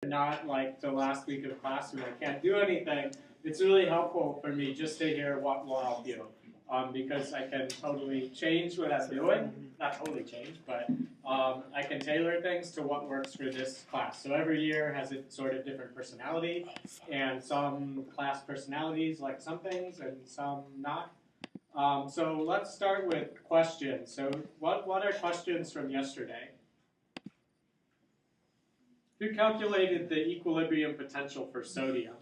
not like the last week of class when I can't do anything, it's really helpful for me just to hear what will help you. Because I can totally change what I'm doing. Not totally change, but I can tailor things to what works for this class. So every year has a sort of different personality, and some class personalities like some things and some not. So let's start with questions. So what are questions from yesterday? Who calculated the equilibrium potential for sodium?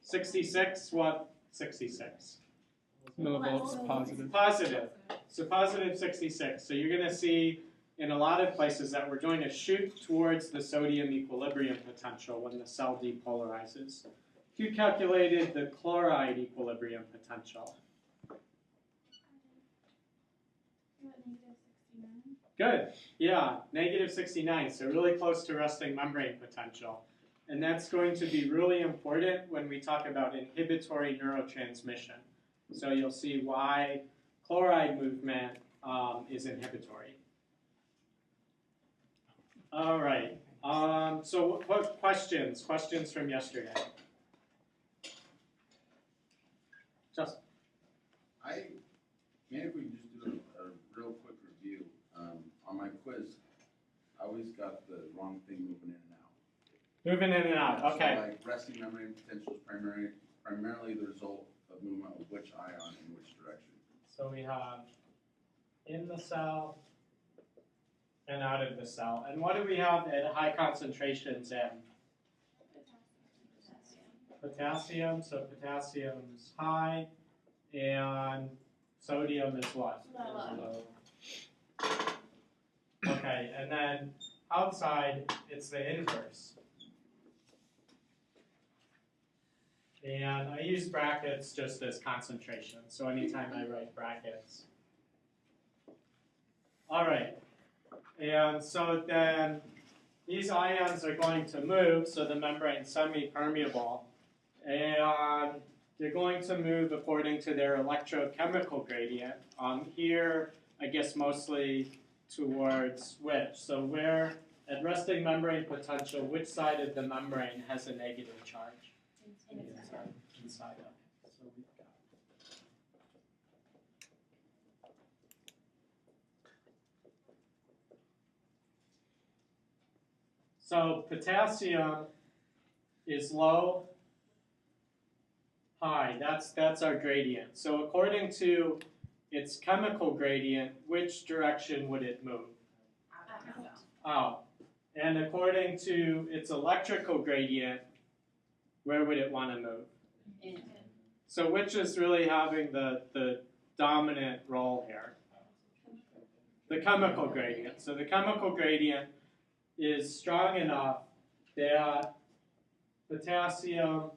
66, what? 66. Millivolts positive. Positive. So positive 66. So you're going to see in a lot of places that we're going to shoot towards the sodium equilibrium potential when the cell depolarizes. Who calculated the chloride equilibrium potential? Good. Yeah, negative 69. So really close to resting membrane potential. And that's going to be really important when we talk about inhibitory neurotransmission. So you'll see why chloride movement is inhibitory. All right. So what questions? Questions from yesterday? Justin. Maybe if we can just do a real quick review. On my quiz, I always got the wrong thing moving in and out. Moving in and out, okay. So like resting membrane potential is primarily the result of movement of which ion in which direction? So we have in the cell and out of the cell. And what do we have at high concentrations in? Potassium. So potassium is high, and sodium is what? Low. Okay, and then outside, it's the inverse. And I use brackets just as concentration, so anytime I write brackets. All right, and so then these ions are going to move, so the membrane's semi-permeable, and they're going to move according to their electrochemical gradient. Here, I guess mostly towards which? So where, at resting membrane potential, which side of the membrane has a negative charge? Inside of it. So we've got. So potassium is low, high. That's our gradient. So according to its chemical gradient, which direction would it move? Out. And according to its electrical gradient, where would it want to move? In. So which is really having the dominant role here? The chemical gradient. So the chemical gradient is strong enough that potassium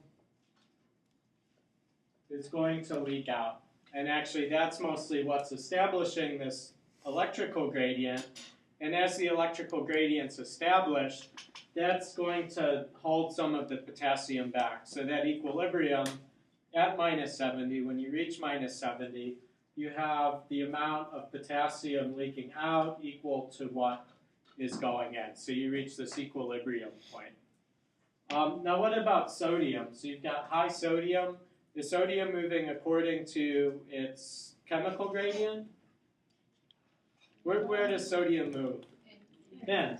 is going to leak out. And actually that's mostly what's establishing this electrical gradient. And as the electrical gradient's established, that's going to hold some of the potassium back. So that equilibrium at minus 70, when you reach minus 70, you have the amount of potassium leaking out equal to what is going in. So you reach this equilibrium point. Now what about sodium? So you've got high sodium. Is sodium moving according to its chemical gradient? Where does sodium move? In.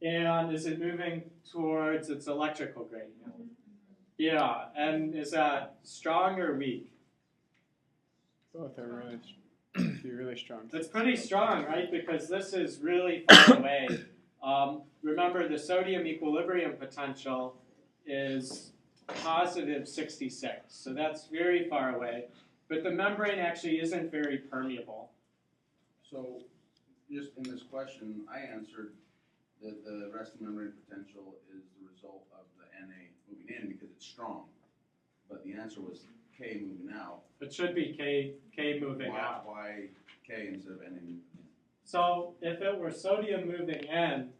And is it moving towards its electrical gradient? Yeah, and is that strong or weak? Both are really strong. It's pretty strong, right? Because this is really far away. Remember, the sodium equilibrium potential is positive 66, so that's very far away. But the membrane actually isn't very permeable. So, just in this question, I answered that the resting membrane potential is the result of the Na moving in because it's strong. But the answer was K moving out. It should be K moving out. Why K instead of Na moving in? So if it were sodium moving in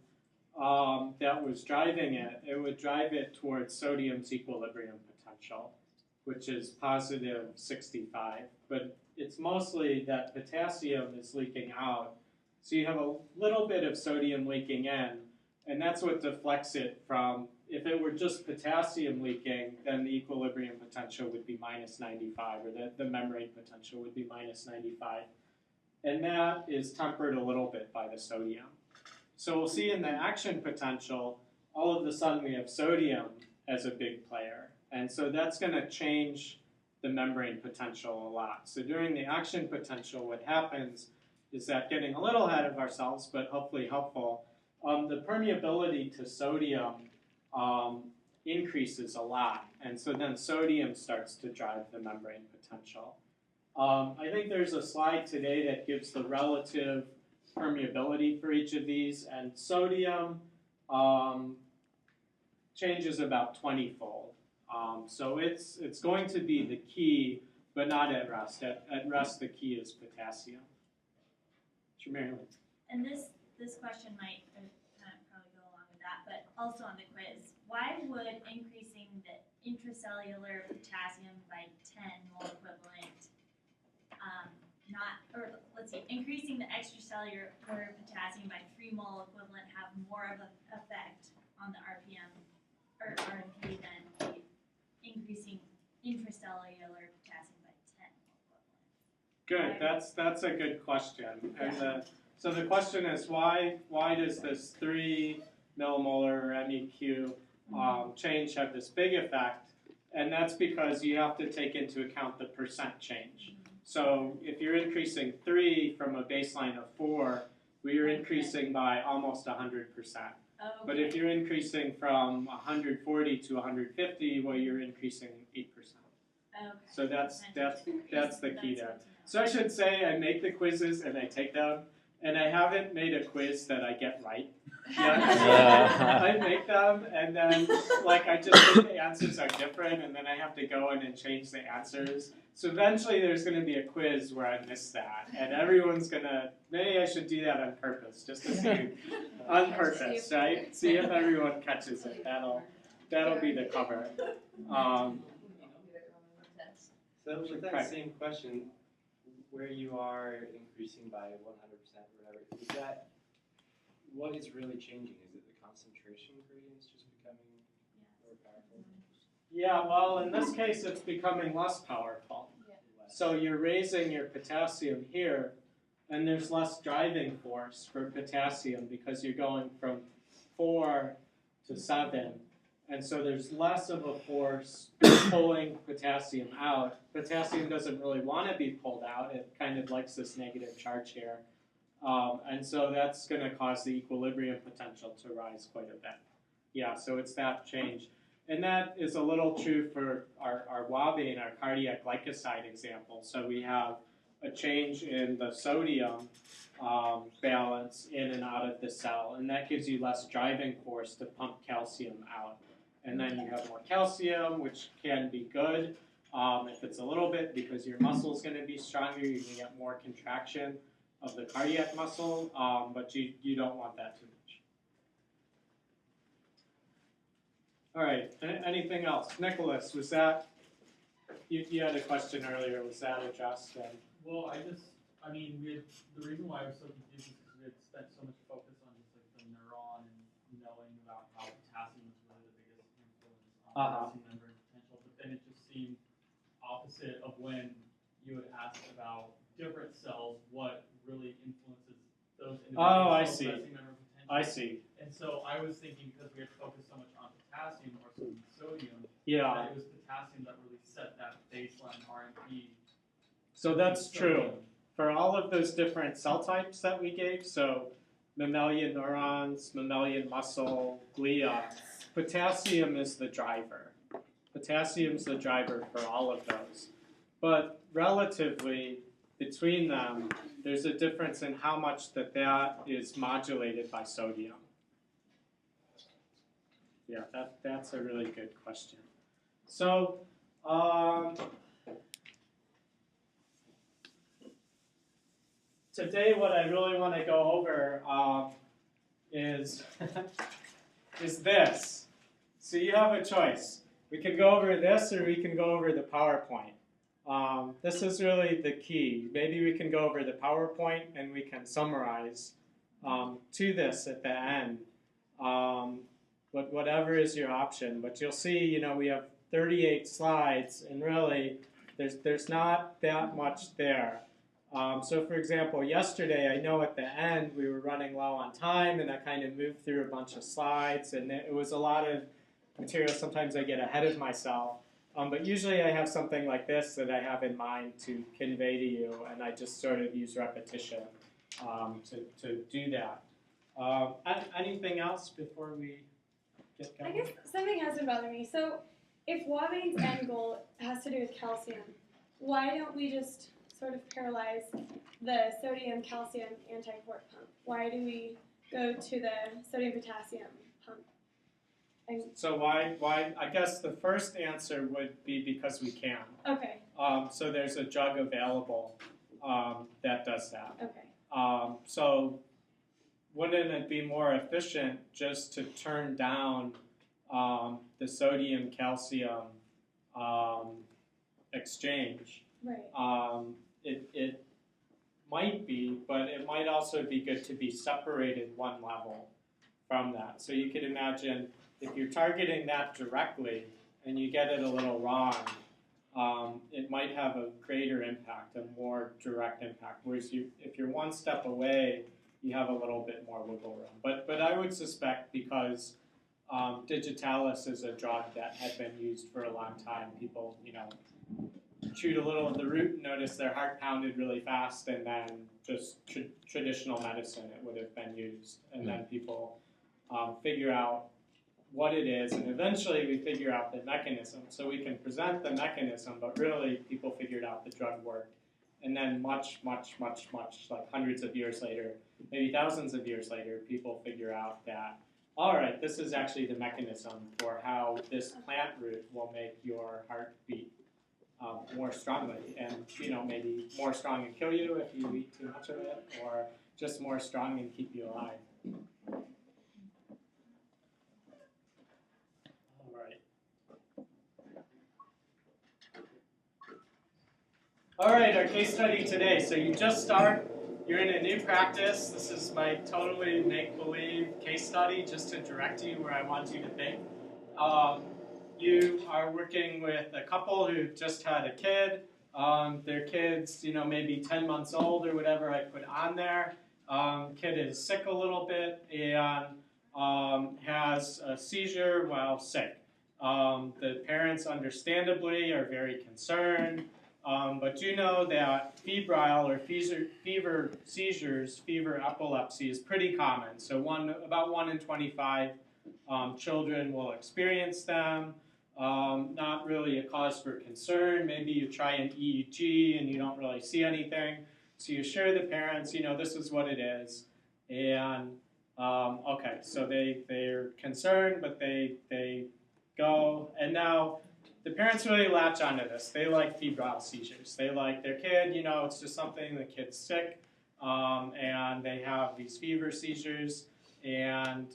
that was driving it, it would drive it towards sodium's equilibrium potential, which is positive 65. But it's mostly that potassium is leaking out. So you have a little bit of sodium leaking in, and that's what deflects it from. If it were just potassium leaking, then the equilibrium potential would be minus 95, or the membrane potential would be minus 95. And that is tempered a little bit by the sodium. So we'll see in the action potential, all of a sudden we have sodium as a big player. And so that's going to change the membrane potential a lot. So during the action potential, what happens is that, getting a little ahead of ourselves, but hopefully helpful, the permeability to sodium increases a lot. And so then sodium starts to drive the membrane potential. I think there's a slide today that gives the relative permeability for each of these, and sodium changes about 20-fold. So it's going to be the key, but not at rest. At rest, the key is potassium. Sure, Marilyn. And this question might kind of probably go along with that, but also on the quiz, why would increasing the intracellular potassium by 10 mole equivalent increasing the extracellular potassium by 3 mole equivalent have more of an effect on the RPM or RMP than the increasing intracellular potassium by 10 mole equivalent? Good. That's a good question. And so the question is, why does this 3 millimolar MEQ change have this big effect? And that's because you have to take into account the percent change. So if you're increasing 3 from a baseline of 4, we are increasing by almost 100%. Okay. But if you're increasing from 140 to 150, well, you're increasing 8%. Okay. So that's the key there. So I should say I make the quizzes and I take them, and I haven't made a quiz that I get right yet. I make them, and then I just think the answers are different, and then I have to go in and change the answers. So eventually there's going to be a quiz where I miss that, and everyone's going to, maybe I should do that on purpose, just to see, on purpose, right? See if everyone catches it. That'll be the cover. So with that same question, where you are increasing by 100% or whatever, is that, what is really changing? Is it the concentration gradients just becoming more powerful? Yeah, well, in this case, it's becoming less powerful. So you're raising your potassium here, and there's less driving force for potassium because you're going from 4 to 7. And so there's less of a force pulling potassium out. Potassium doesn't really want to be pulled out. It kind of likes this negative charge here. And so that's going to cause the equilibrium potential to rise quite a bit. Yeah, so it's that change. And that is a little true for our WABE, our cardiac glycoside example. So we have a change in the sodium balance in and out of the cell, and that gives you less driving force to pump calcium out. And then you have more calcium, which can be good if it's a little bit, because your muscle is going to be stronger. You're going to get more contraction of the cardiac muscle, but you don't want that too much. All right, anything else? Nicholas, was that, you had a question earlier, was that addressed? Well, the reason why I was so confused is because we had spent so much focus on just the neuron and knowing about how potassium is really the biggest influence on membrane potential, but then it just seemed opposite of when you had asked about different cells, what really influences those individual cells' membrane potential. I see. And so I was thinking, because we had focused so much on potassium or sodium, Yeah. that it was potassium that really set that baseline RMP. So that's true. For all of those different cell types that we gave, so mammalian neurons, mammalian muscle, glia, potassium is the driver. Potassium's the driver for all of those. But relatively, between them, there's a difference in how much that is modulated by sodium. Yeah, that's a really good question. So, today what I really want to go over is this. So you have a choice. We can go over this or we can go over the PowerPoint. This is really the key. Maybe we can go over the PowerPoint and we can summarize to this at the end. But whatever is your option. But you'll see, we have 38 slides, and really, there's not that much there. So for example, yesterday, I know at the end we were running low on time, and I kind of moved through a bunch of slides, and it was a lot of material. Sometimes I get ahead of myself. But usually I have something like this that I have in mind to convey to you, and I just sort of use repetition to do that. Anything else before we get going? I guess something has been bothering me. So if Wabane's end goal has to do with calcium, why don't we just sort of paralyze the sodium-calcium anti-port pump? Why do we go to the sodium-potassium pump? So why? I guess the first answer would be because we can. Okay. So there's a drug available that does that. Okay. So wouldn't it be more efficient just to turn down the sodium-calcium exchange? Right. It might be, but it might also be good to be separated one level from that. So you could imagine if you're targeting that directly and you get it a little wrong, it might have a greater impact, a more direct impact. Whereas if you're one step away, you have a little bit more wiggle room. But I would suspect because digitalis is a drug that had been used for a long time, people, chewed a little of the root and noticed their heart pounded really fast, and then just traditional medicine, it would have been used. And then people figure out what it is, and eventually we figure out the mechanism. So we can present the mechanism, but really people figured out the drug worked. And then much, like hundreds of years later, maybe thousands of years later, people figure out that, all right, this is actually the mechanism for how this plant root will make your heart beat more strongly, and maybe more strong and kill you if you eat too much of it, or just more strong and keep you alive. All right, our case study today. So you just start, you're in a new practice. This is my totally make-believe case study just to direct you where I want you to think. You are working with a couple who just had a kid. Their kid's, maybe 10 months old or whatever I put on there. Kid is sick a little bit and has a seizure while sick. The parents, understandably, are very concerned. But do know that febrile or fever seizures, fever epilepsy is pretty common. So about 1 in 25 children will experience them. Not really a cause for concern. Maybe you try an EEG and you don't really see anything. So you assure the parents, this is what it is. And okay, so they're concerned, but they go. And now the parents really latch onto this. They like febrile seizures. They like their kid, it's just something, the kid's sick, and they have these fever seizures, and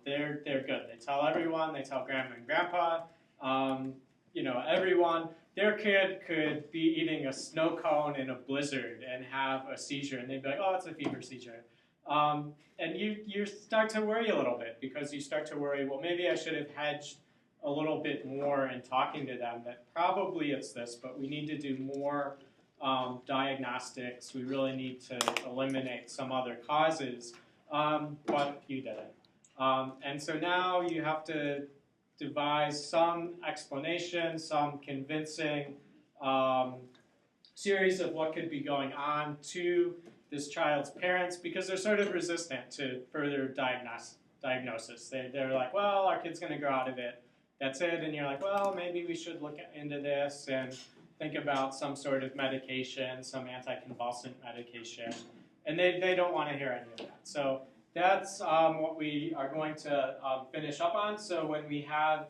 they're good. They tell everyone, they tell grandma and grandpa, everyone. Their kid could be eating a snow cone in a blizzard and have a seizure, and they'd be like, oh, it's a fever seizure. And you start to worry a little bit, because you start to worry, well, maybe I should have hedged a little bit more in talking to them that probably it's this, but we need to do more diagnostics. We really need to eliminate some other causes, but you didn't. And so now you have to devise some explanation, some convincing series of what could be going on to this child's parents, because they're sort of resistant to further diagnosis. They're like, well, our kid's going to grow out of it. That's it. And you're like, well, maybe we should look into this and think about some sort of medication, some anticonvulsant medication. And they don't want to hear any of that. So that's what we are going to finish up on. So when we have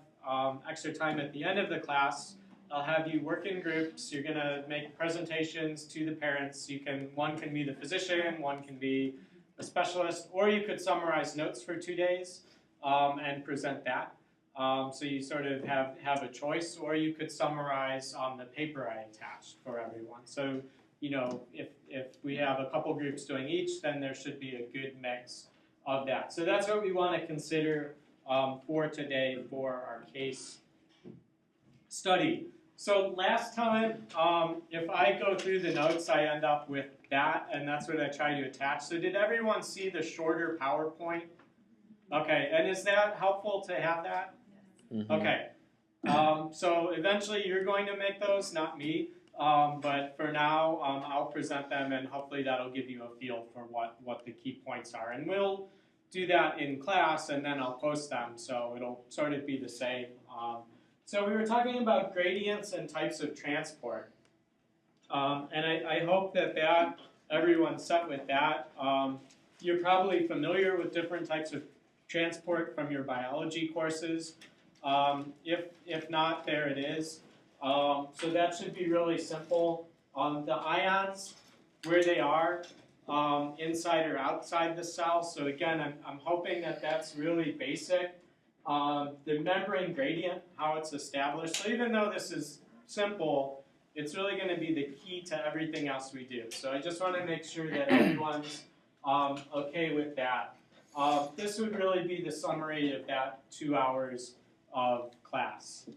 extra time at the end of the class, I'll have you work in groups. You're going to make presentations to the parents. One can be the physician, one can be a specialist, or you could summarize notes for 2 days and present that. So you sort of have a choice, or you could summarize on the paper I attached for everyone. So, you know, if we have a couple groups doing each, then there should be a good mix of that. So that's what we want to consider for today for our case study. So last time, if I go through the notes, I end up with that, and that's what I try to attach. So did everyone see the shorter PowerPoint? Okay, and is that helpful to have that? Okay, so eventually you're going to make those, not me, but for now I'll present them, and hopefully that'll give you a feel for what the key points are. And we'll do that in class, and then I'll post them, so it'll sort of be the same. So we were talking about gradients and types of transport, and I hope that everyone's set with that. You're probably familiar with different types of transport from your biology courses. If not, there it is. So that should be really simple. The ions, where they are, inside or outside the cell. So again, I'm hoping that that's really basic. The membrane gradient, how it's established. So even though this is simple, it's really going to be the key to everything else we do. So I just want to make sure that everyone's okay with that. This would really be the summary of that 2 hours of class.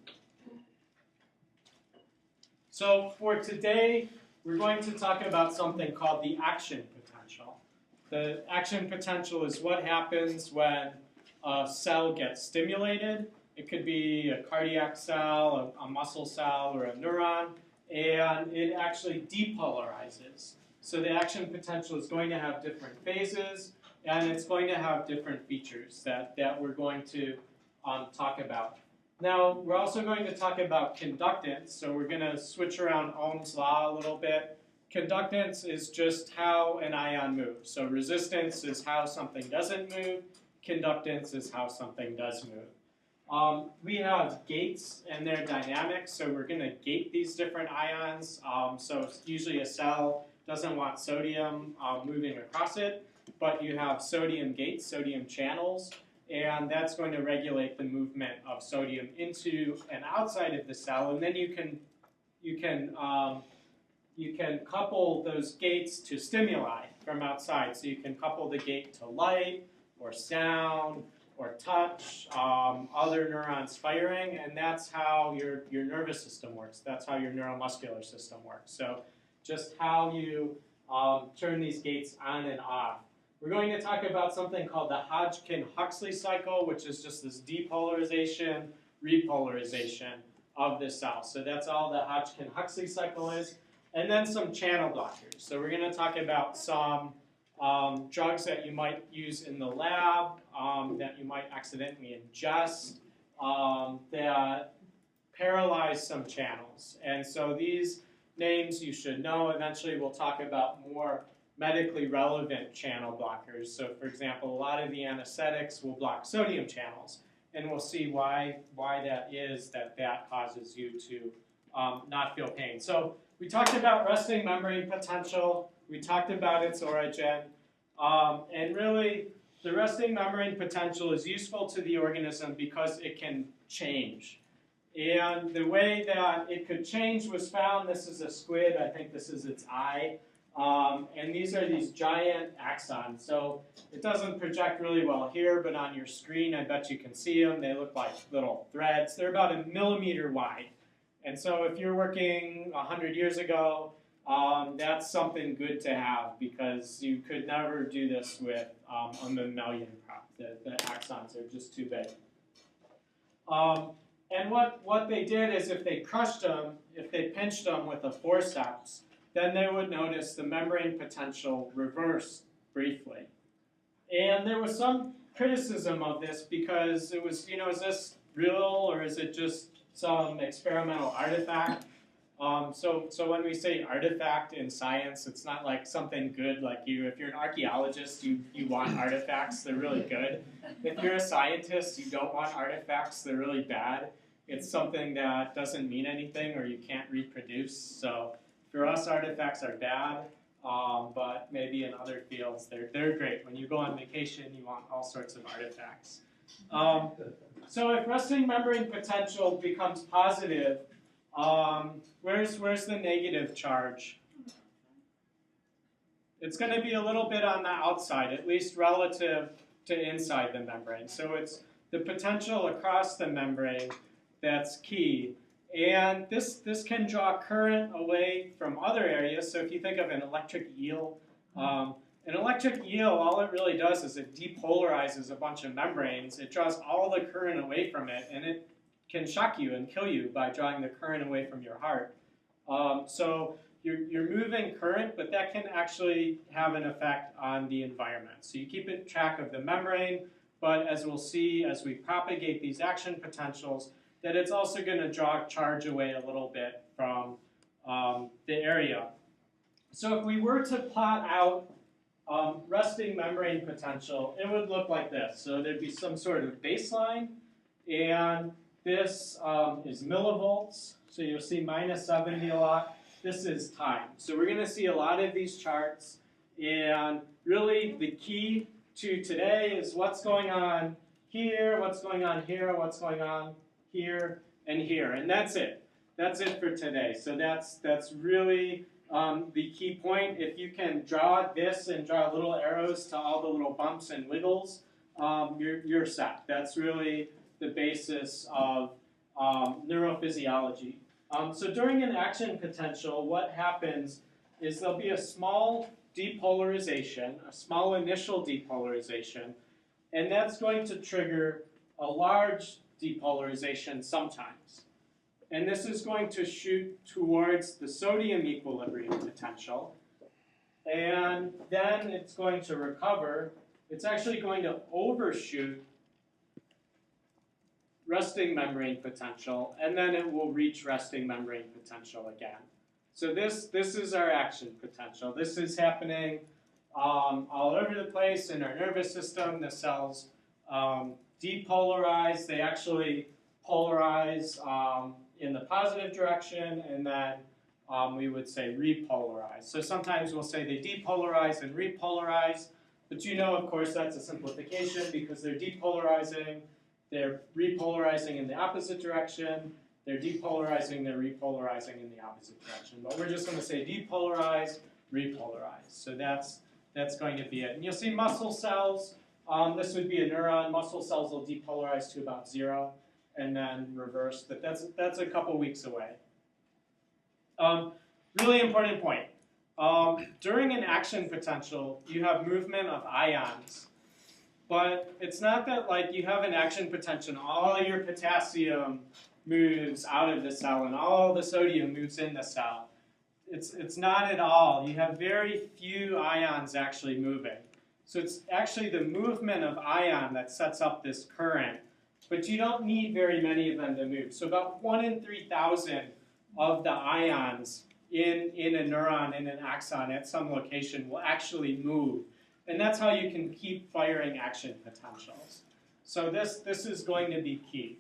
So for today, we're going to talk about something called the action potential. The action potential is what happens when a cell gets stimulated. It could be a cardiac cell, a muscle cell, or a neuron, and it actually depolarizes. So the action potential is going to have different phases, and it's going to have different features that we're going to talk about. Now, we're also going to talk about conductance, so we're going to switch around Ohm's law a little bit. Conductance is just how an ion moves. So resistance is how something doesn't move. Conductance is how something does move. We have gates and their dynamics, so we're going to gate these different ions. So usually a cell doesn't want sodium moving across it, but you have sodium gates, sodium channels, and that's going to regulate the movement of sodium into and outside of the cell. And then you can couple those gates to stimuli from outside. So you can couple the gate to light or sound or touch, other neurons firing, and that's how your nervous system works. That's how your neuromuscular system works. So just how you turn these gates on and off. We're going to talk about something called the Hodgkin-Huxley cycle, which is just this depolarization, repolarization of the cell. So that's all the Hodgkin-Huxley cycle is. And then some channel blockers. So we're going to talk about some drugs that you might use in the lab, that you might accidentally ingest, that paralyze some channels. And so these names you should know. Eventually we'll talk about more medically relevant channel blockers. So for example, a lot of the anesthetics will block sodium channels, and we'll see why that is that causes you to not feel pain. So we talked about resting membrane potential, we talked about its origin, and really the resting membrane potential is useful to the organism because it can change. And the way that it could change was found, this is a squid, I think this is its eye. And these are these giant axons. So it doesn't project really well here, but on your screen I bet you can see them. They look like little threads. They're about 1 millimeter wide. And so if you're working 100 years ago, that's something good to have because you could never do this with a mammalian prop. The axons are just too big. And what they did is if they crushed them, if they pinched them with a forceps, then they would notice the membrane potential reversed briefly. And there was some criticism of this because it was, is this real or is it just some experimental artifact? So when we say artifact in science, it's not like something good like if you're an archaeologist, you want artifacts, they're really good. If you're a scientist, you don't want artifacts, they're really bad. It's something that doesn't mean anything or you can't reproduce. So for us, artifacts are bad, but maybe in other fields, they're great. When you go on vacation, you want all sorts of artifacts. So if resting membrane potential becomes positive, where's the negative charge? It's going to be a little bit on the outside, at least relative to inside the membrane. So it's the potential across the membrane that's key. And this can draw current away from other areas. So if you think of an electric eel, all it really does is it depolarizes a bunch of membranes. It draws all the current away from it, and it can shock you and kill you by drawing the current away from your heart. So you're moving current, but that can actually have an effect on the environment. So you keep track of the membrane, but as we'll see as we propagate these action potentials, that it's also going to draw charge away a little bit from the area. So if we were to plot out resting membrane potential, it would look like this. So there'd be some sort of baseline, and this is millivolts. So you'll see minus 70 a lot. This is time. So we're going to see a lot of these charts, and really the key to today is what's going on here, what's going on here, what's going on here, and here. And that's it. That's it for today. So that's really the key point. If you can draw this and draw little arrows to all the little bumps and wiggles, you're set. That's really the basis of neurophysiology. So during an action potential, what happens is there'll be a small depolarization, a small initial depolarization, and that's going to trigger a large depolarization sometimes. And this is going to shoot towards the sodium equilibrium potential, and then it's going to recover. It's actually going to overshoot resting membrane potential, and then it will reach resting membrane potential again. So this is our action potential. This is happening all over the place in our nervous system. The cells depolarize. They actually polarize in the positive direction, and then we would say repolarize. So sometimes we'll say they depolarize and repolarize, but you know, of course, that's a simplification because they're depolarizing. They're repolarizing in the opposite direction. They're depolarizing, they're repolarizing in the opposite direction. But we're just going to say depolarize, repolarize. So that's going to be it. And you'll see muscle cells. This would be a neuron. Muscle cells will depolarize to about 0 and then reverse. But that's a couple weeks away. Really important point. During an action potential, you have movement of ions. But it's not that like you have an action potential, all your potassium moves out of the cell and all the sodium moves in the cell. It's not at all. You have very few ions actually moving. So it's actually the movement of ion that sets up this current, but you don't need very many of them to move. So about 1 in 3,000 of the ions in a neuron, in an axon at some location will actually move. And that's how you can keep firing action potentials. So this is going to be key.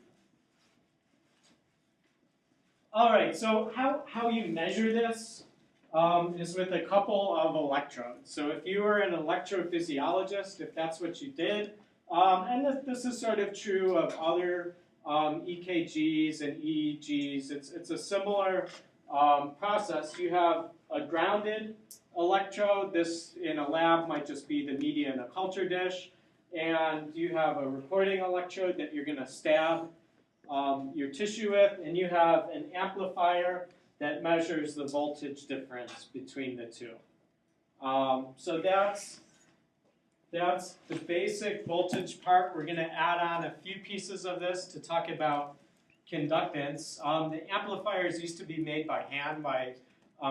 All right, so how you measure this is with a couple of electrodes. So if you were an electrophysiologist, if that's what you did, and this is sort of true of other EKGs and EEGs, it's a similar process. You have a grounded electrode. This in a lab might just be the media in a culture dish. And you have a recording electrode that you're going to stab your tissue with, and you have an amplifier that measures the voltage difference between the two. So that's the basic voltage part. We're going to add on a few pieces of this to talk about conductance. The amplifiers used to be made by hand by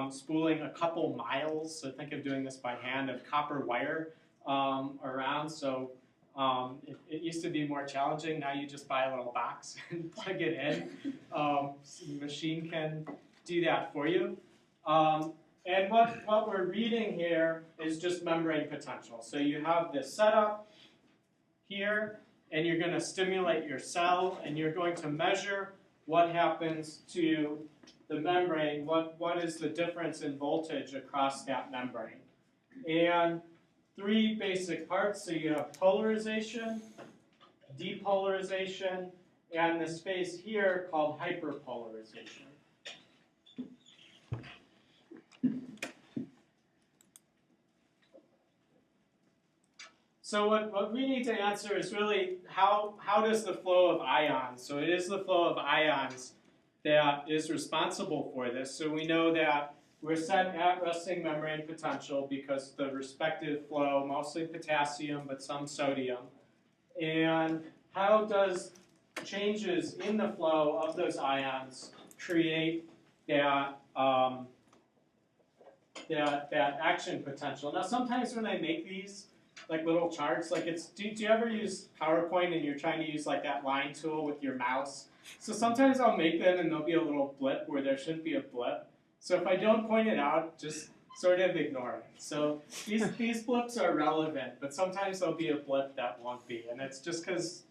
spooling a couple miles, so think of doing this by hand, of copper wire around. So it used to be more challenging. Now you just buy a little box and plug it in. The machine can do that for you. And what we're reading here is just membrane potential. So you have this setup here, and you're going to stimulate your cell, and you're going to measure what happens to the membrane, what is the difference in voltage across that membrane. And 3 basic parts. So you have polarization, depolarization, and this phase here called hyperpolarization. So what we need to answer is really how does the flow of ions, so it is the flow of ions that is responsible for this. So we know that we're set at resting membrane potential because the respective flow, mostly potassium but some sodium. And how does changes in the flow of those ions create that that action potential? Now sometimes when I make these like little charts, like do you ever use PowerPoint and you're trying to use like that line tool with your mouse? So sometimes I'll make them and there'll be a little blip where there shouldn't be a blip. So if I don't point it out, just sort of ignore it. So these blips are relevant, but sometimes there'll be a blip that won't be. And it's just because,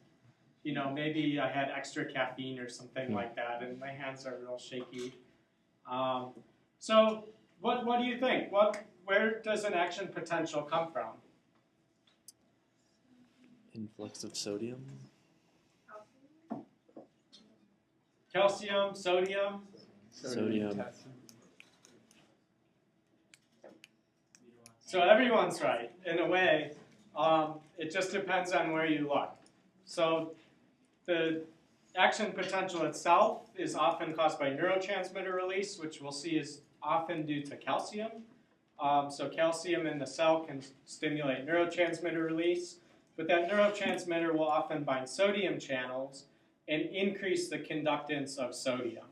you know, maybe I had extra caffeine or something like that and my hands are real shaky. So what do you think? Where does an action potential come from? Influx of sodium. Calcium, sodium. Sodium. So everyone's right, in a way. It just depends on where you look. So the action potential itself is often caused by neurotransmitter release, which we'll see is often due to calcium. So calcium in the cell can stimulate neurotransmitter release, but that neurotransmitter will often bind sodium channels and increase the conductance of sodium.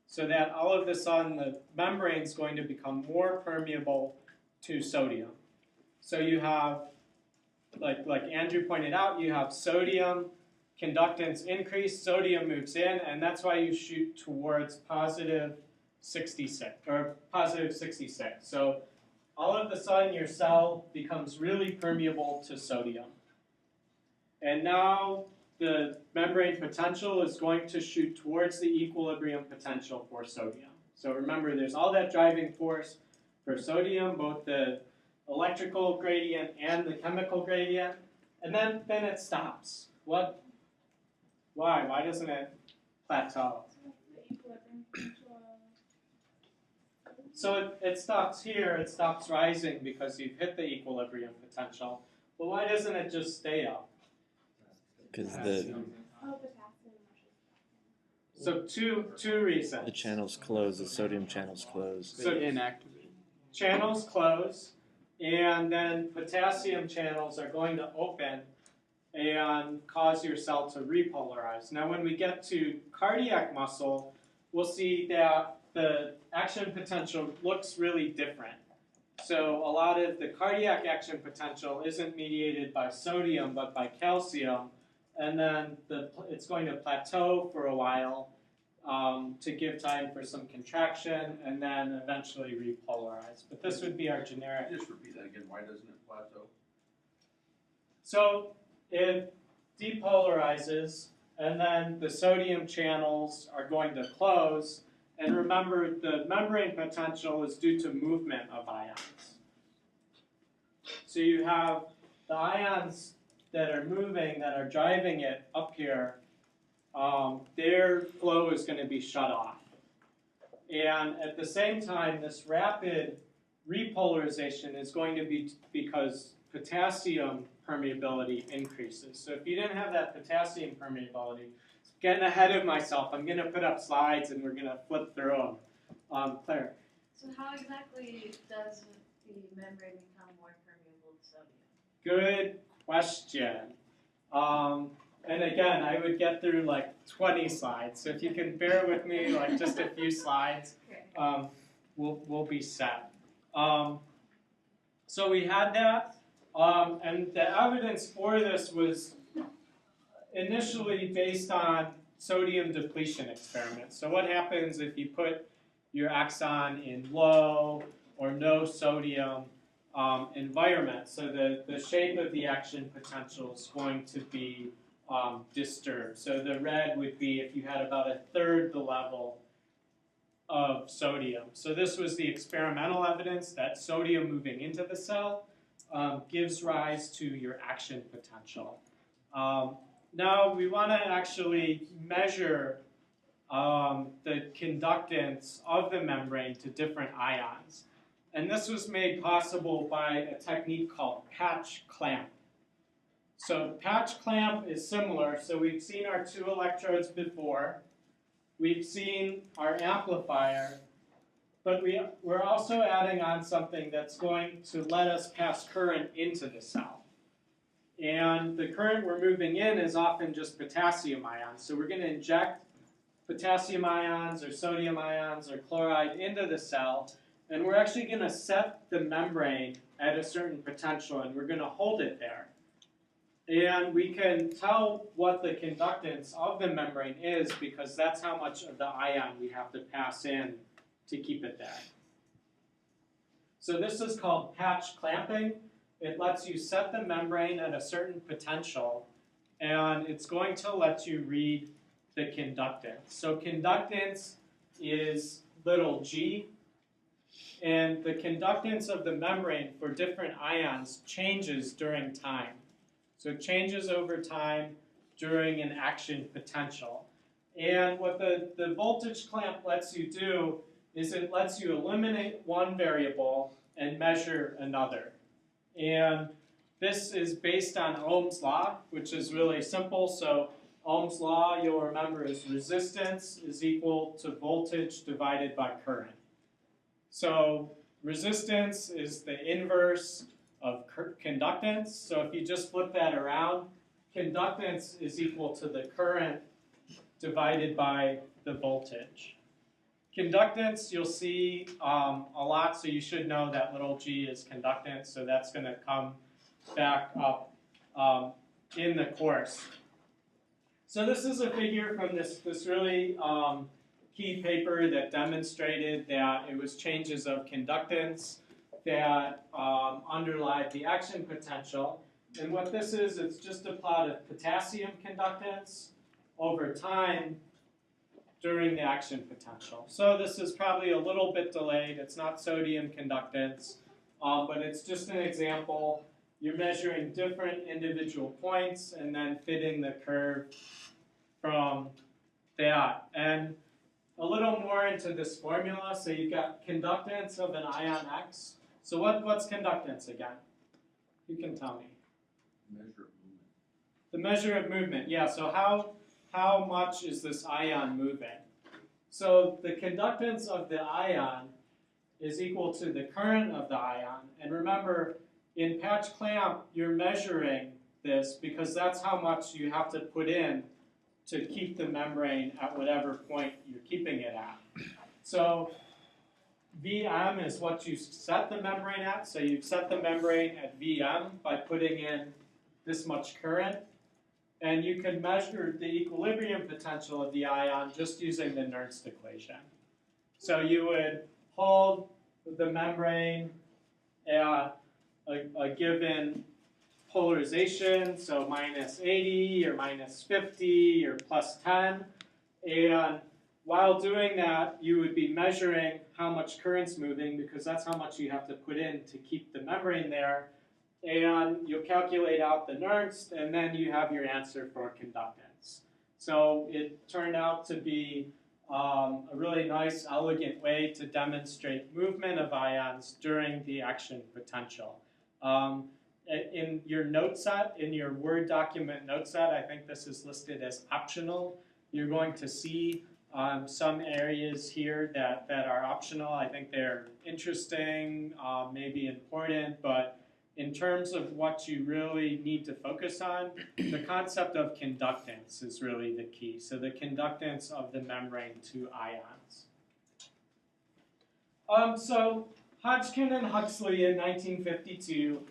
So that all of a sudden the membrane is going to become more permeable to sodium. So you have, like Andrew pointed out, you have sodium conductance increase, sodium moves in, and that's why you shoot towards positive 66, or positive 66. So all of a sudden your cell becomes really permeable to sodium. And now the membrane potential is going to shoot towards the equilibrium potential for sodium. So remember, there's all that driving force for sodium, both the electrical gradient and the chemical gradient, and then it stops. What? Why? Why doesn't it plateau? So it stops here, it stops rising because you've hit the equilibrium potential. But why doesn't it just stay up? Because the So two reasons. the channels close, the sodium channels close. So inactivate. channels close, and then potassium channels are going to open and cause your cell to repolarize. Now when we get to cardiac muscle, we'll see that the action potential looks really different. So a lot of the cardiac action potential isn't mediated by sodium but by calcium, and then it's going to plateau for a while to give time for some contraction and then eventually repolarize. But this would be our generic. Just repeat that again, why doesn't it plateau? So it depolarizes, and then the sodium channels are going to close. And remember, the membrane potential is due to movement of ions. So you have the ions that are moving, that are driving it up here, their flow is going to be shut off. And at the same time, this rapid repolarization is going to be because potassium permeability increases. So if you didn't have that potassium permeability, getting ahead of myself, I'm going to put up slides and we're going to flip through them. Claire? So how exactly does the membrane become more permeable to sodium? Good question. And again, I would get through like 20 slides. So if you can bear with me, like just a few slides, we'll be set. So we had that, and the evidence for this was initially based on sodium depletion experiments. So what happens if you put your axon in low or no sodium environment? So the shape of the action potential is going to be disturbed. So the red would be if you had about a third the level of sodium. So this was the experimental evidence that sodium moving into the cell gives rise to your action potential. now we want to actually measure the conductance of the membrane to different ions. And this was made possible by a technique called patch clamp. So patch clamp is similar. So we've seen our two electrodes before. We've seen our amplifier. But we're also adding on something that's going to let us pass current into the cell. And the current we're moving in is often just potassium ions. So we're going to inject potassium ions or sodium ions or chloride into the cell. And we're actually going to set the membrane at a certain potential, and we're going to hold it there. And we can tell what the conductance of the membrane is because that's how much of the ion we have to pass in to keep it there. So this is called patch clamping. It lets you set the membrane at a certain potential, and it's going to let you read the conductance. So conductance is little g, and the conductance of the membrane for different ions changes during time. So it changes over time during an action potential. And what the voltage clamp lets you do is it lets you eliminate one variable and measure another. And this is based on Ohm's law, which is really simple. So Ohm's law, you'll remember, is resistance is equal to voltage divided by current. So resistance is the inverse of conductance. So if you just flip that around, conductance is equal to the current divided by the voltage. Conductance, you'll see a lot, so you should know that little g is conductance, so that's going to come back up in the course. So this is a figure from this really key paper that demonstrated that it was changes of conductance that underlie the action potential. And what this is, it's just a plot of potassium conductance over time during the action potential. So this is probably a little bit delayed. It's not sodium conductance, but it's just an example. You're measuring different individual points and then fitting the curve from that. And a little more into this formula. So you've got conductance of an ion X. So what's conductance again? You can tell me. Measure of movement. The measure of movement, yeah. So how much is this ion moving? So the conductance of the ion is equal to the current of the ion. And remember, in patch clamp, you're measuring this because that's how much you have to put in to keep the membrane at whatever point you're keeping it at. So Vm is what you set the membrane at. So you've set the membrane at Vm by putting in this much current. And you can measure the equilibrium potential of the ion just using the Nernst equation. So you would hold the membrane at a given polarization, so minus 80 or minus 50 or plus 10. And while doing that, you would be measuring how much current's moving because that's how much you have to put in to keep the membrane there. And you'll calculate out the Nernst, and then you have your answer for conductance. So it turned out to be a really nice, elegant way to demonstrate movement of ions during the action potential. In your note set, in your Word document note set, I think this is listed as optional. You're going to see some areas here that are optional. I think they're interesting, maybe important, but in terms of what you really need to focus on, the concept of conductance is really the key. So the conductance of the membrane to ions. So Hodgkin and Huxley in 1952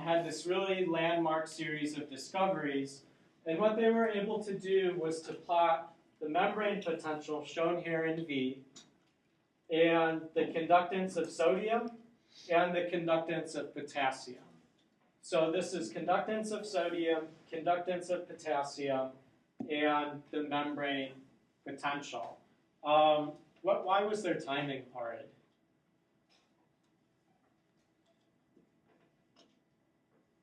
had this really landmark series of discoveries. And what they were able to do was to plot the membrane potential, shown here in V, and the conductance of sodium and the conductance of potassium. So this is conductance of sodium, conductance of potassium, and the membrane potential. Why was their timing horrid?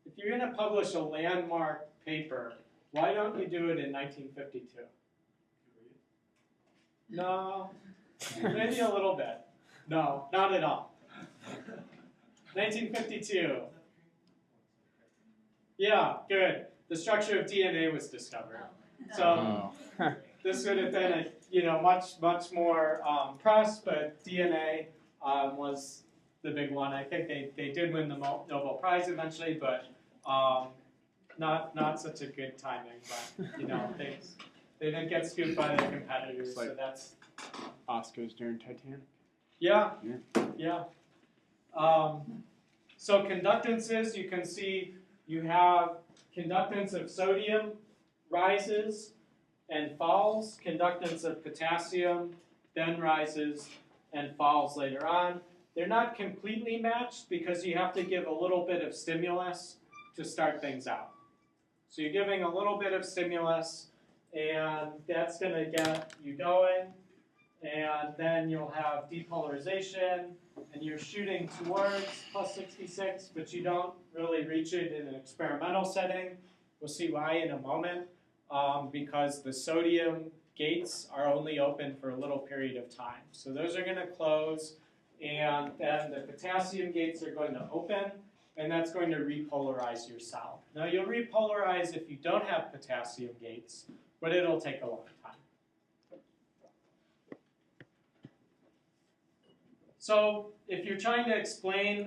If you're going to publish a landmark paper Why don't you do it in 1952? No, maybe a little bit. No, not at all. 1952. Yeah, good. The structure of DNA was discovered. So this would have been a much more press, but DNA was the big one. I think they did win the Nobel Prize eventually, but not such a good timing. But they didn't get scooped by their competitors, so that's Oscars during Titanic. yeah. So conductances, you can see you have conductance of sodium rises and falls. Conductance of potassium then rises and falls later on. They're not completely matched because you have to give a little bit of stimulus to start things out. So you're giving a little bit of stimulus, and that's going to get you going. And then you'll have depolarization, and you're shooting towards plus 66, but you don't really reach it in an experimental setting. We'll see why in a moment, because the sodium gates are only open for a little period of time. So those are going to close, and then the potassium gates are going to open, and that's going to repolarize your cell. Now you'll repolarize if you don't have potassium gates, but it'll take a long time. So if you're trying to explain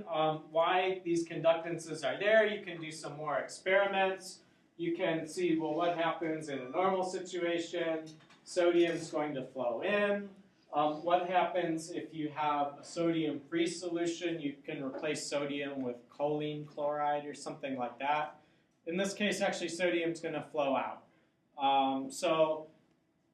why these conductances are there, you can do some more experiments. You can see, well, what happens in a normal situation? Sodium's going to flow in. What happens if you have a sodium-free solution? You can replace sodium with choline chloride or something like that. In this case, actually, sodium's going to flow out. So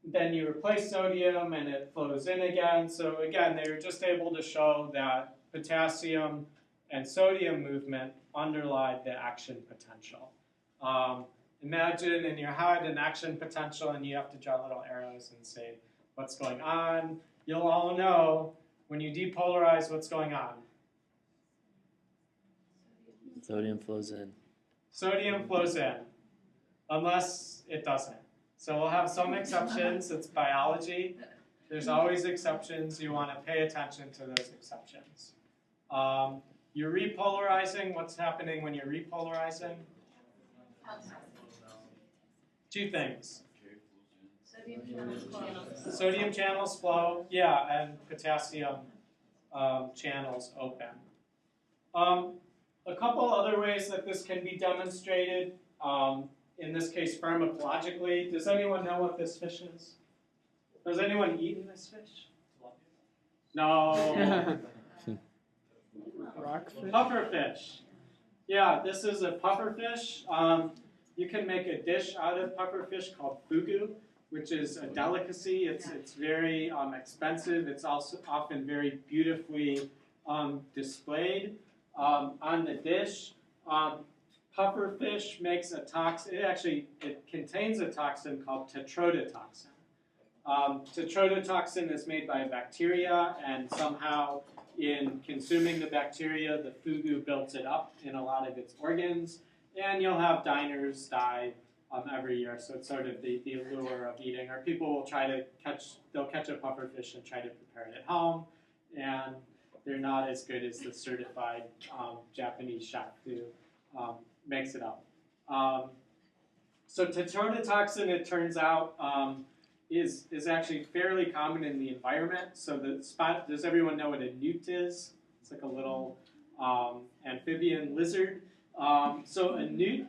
then you replace sodium and it flows in again. So again, they were just able to show that potassium and sodium movement underlie the action potential. Imagine in your head an action potential and you have to draw little arrows and say what's going on. You'll all know when you depolarize what's going on. Sodium flows in. Sodium flows in, unless it doesn't. So we'll have some exceptions. It's biology. There's always exceptions. You want to pay attention to those exceptions. You're repolarizing. What's happening when you're repolarizing? Two things. Sodium channels flow, yeah, and potassium channels open. A couple other ways that this can be demonstrated. In this case, pharmacologically. Does anyone know what this fish is? Has anyone eaten this fish? No. Rockfish? Pufferfish. Yeah, this is a pufferfish. You can make a dish out of pufferfish called fugu, which is a delicacy. It's very expensive. It's also often very beautifully displayed on the dish. Pufferfish makes a toxin. It contains a toxin called tetrodotoxin. Tetrodotoxin is made by a bacteria, and somehow in consuming the bacteria, the fugu builds it up in a lot of its organs, and you'll have diners die every year. So it's sort of the allure of eating. Or people will catch a pufferfish and try to prepare it at home, and they're not as good as the certified Japanese chef who makes it up. So tetrodotoxin, it turns out, is actually fairly common in the environment. So does everyone know what a newt is? It's like a little amphibian lizard. So a newt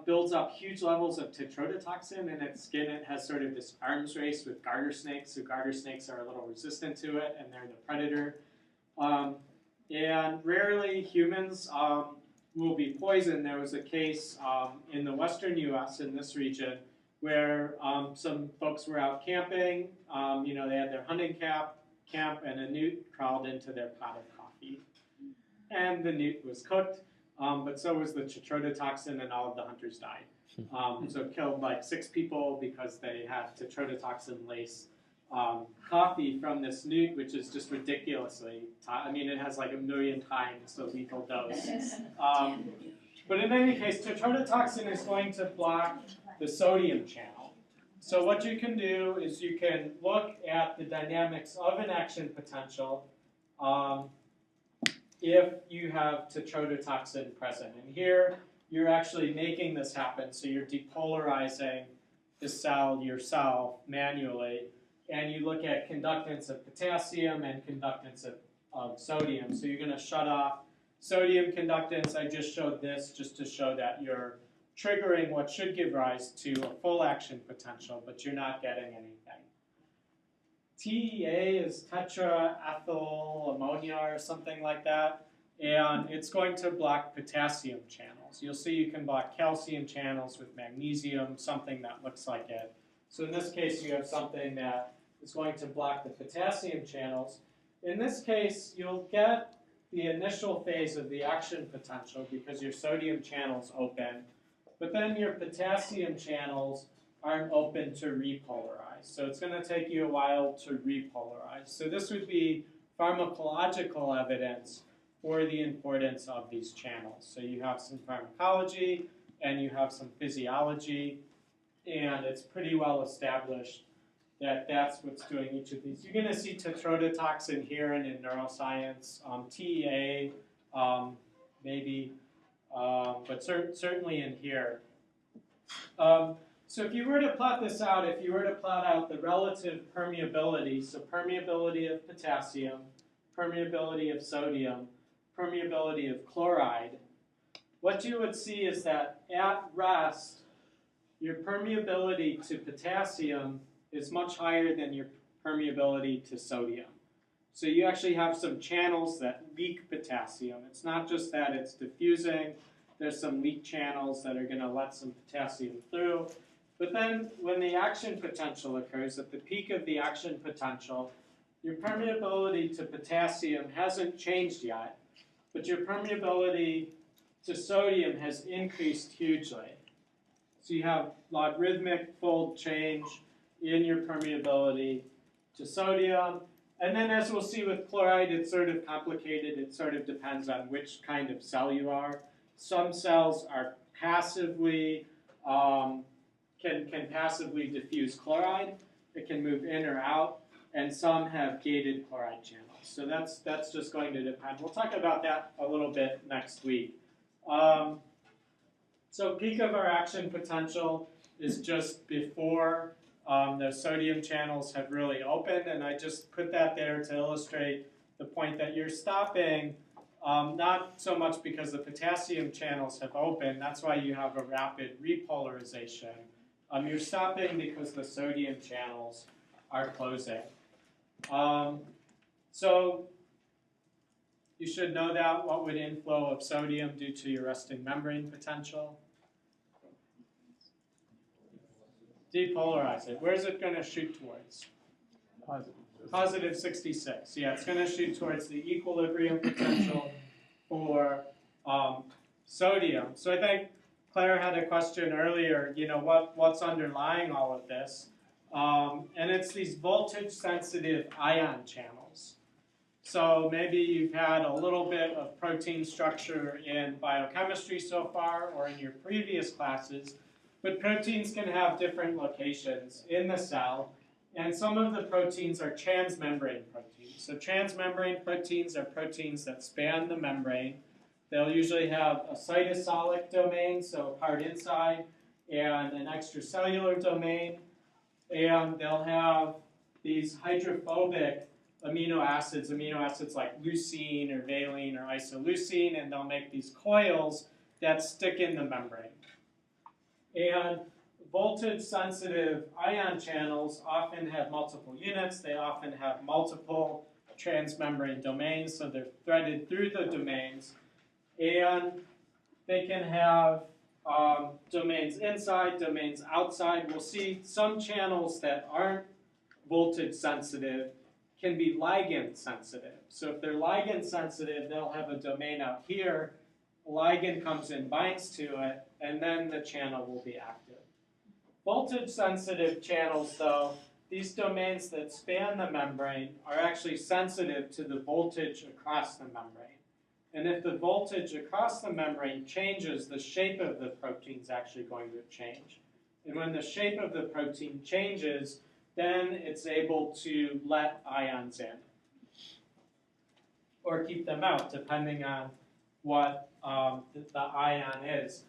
builds up huge levels of tetrodotoxin in its skin. It has sort of this arms race with garter snakes. So garter snakes are a little resistant to it, and they're the predator. And rarely humans will be poisoned. There was a case in the western U.S. in this region where some folks were out camping. They had their hunting camp, and a newt crawled into their pot of coffee. And the newt was cooked, but so was the tetrodotoxin, and all of the hunters died. So it killed like 6 people because they had tetrodotoxin lace coffee from this newt, which is just ridiculously it has like 1 million times the lethal dose. But in any case, tetrodotoxin is going to block the sodium channel. So what you can do is you can look at the dynamics of an action potential if you have tetrodotoxin present. And here, you're actually making this happen, so you're depolarizing the cell yourself manually, and you look at conductance of potassium and conductance of sodium. So you're going to shut off sodium conductance. I just showed this just to show that you're triggering what should give rise to a full action potential, but you're not getting anything. TEA is tetraethyl ammonia or something like that, and it's going to block potassium channels. You'll see you can block calcium channels with magnesium, something that looks like it. So in this case, you have something that is going to block the potassium channels. In this case, you'll get the initial phase of the action potential because your sodium channel's open, but then your potassium channels aren't open to repolarize. So it's going to take you a while to repolarize. So this would be pharmacological evidence for the importance of these channels. So you have some pharmacology and you have some physiology, and it's pretty well established that that's what's doing each of these. You're going to see tetrodotoxin here and in neuroscience, TEA, maybe, but certainly in here. So if you were to plot this out, if you were to plot out the relative permeability, so permeability of potassium, permeability of sodium, permeability of chloride, what you would see is that at rest, your permeability to potassium is much higher than your permeability to sodium. So you actually have some channels that leak potassium. It's not just that it's diffusing. There's some leak channels that are going to let some potassium through. But then when the action potential occurs, at the peak of the action potential, your permeability to potassium hasn't changed yet, but your permeability to sodium has increased hugely. So you have logarithmic fold change in your permeability to sodium. And then as we'll see with chloride, it's sort of complicated. It sort of depends on which kind of cell you are. Some cells are passively, can passively diffuse chloride. It can move in or out. And some have gated chloride channels. So that's just going to depend. We'll talk about that a little bit next week. So peak of our action potential is just before the sodium channels have really opened, and I just put that there to illustrate the point that you're stopping, not so much because the potassium channels have opened, that's why you have a rapid repolarization. You're stopping because the sodium channels are closing. So you should know that. What would inflow of sodium do to your resting membrane potential? Depolarize it. Where's it going to shoot towards? Positive 66. Yeah, it's going to shoot towards the equilibrium potential for sodium. So I think Claire had a question earlier, you know, what's underlying all of this? And it's these voltage-sensitive ion channels. So maybe you've had a little bit of protein structure in biochemistry so far or in your previous classes, but proteins can have different locations in the cell, and some of the proteins are transmembrane proteins. So transmembrane proteins are proteins that span the membrane. They'll usually have a cytosolic domain, so a part inside, and an extracellular domain, and they'll have these hydrophobic amino acids like leucine or valine or isoleucine, and they'll make these coils that stick in the membrane. And voltage-sensitive ion channels often have multiple units. They often have multiple transmembrane domains, so they're threaded through the domains. And they can have domains inside, domains outside. We'll see some channels that aren't voltage-sensitive can be ligand-sensitive. So if they're ligand-sensitive, they'll have a domain out here. A ligand comes in, binds to it, and then the channel will be active. Voltage-sensitive channels, though, these domains that span the membrane are actually sensitive to the voltage across the membrane. And if the voltage across the membrane changes, the shape of the protein is actually going to change. And when the shape of the protein changes, then it's able to let ions in or keep them out, depending on what the ion is.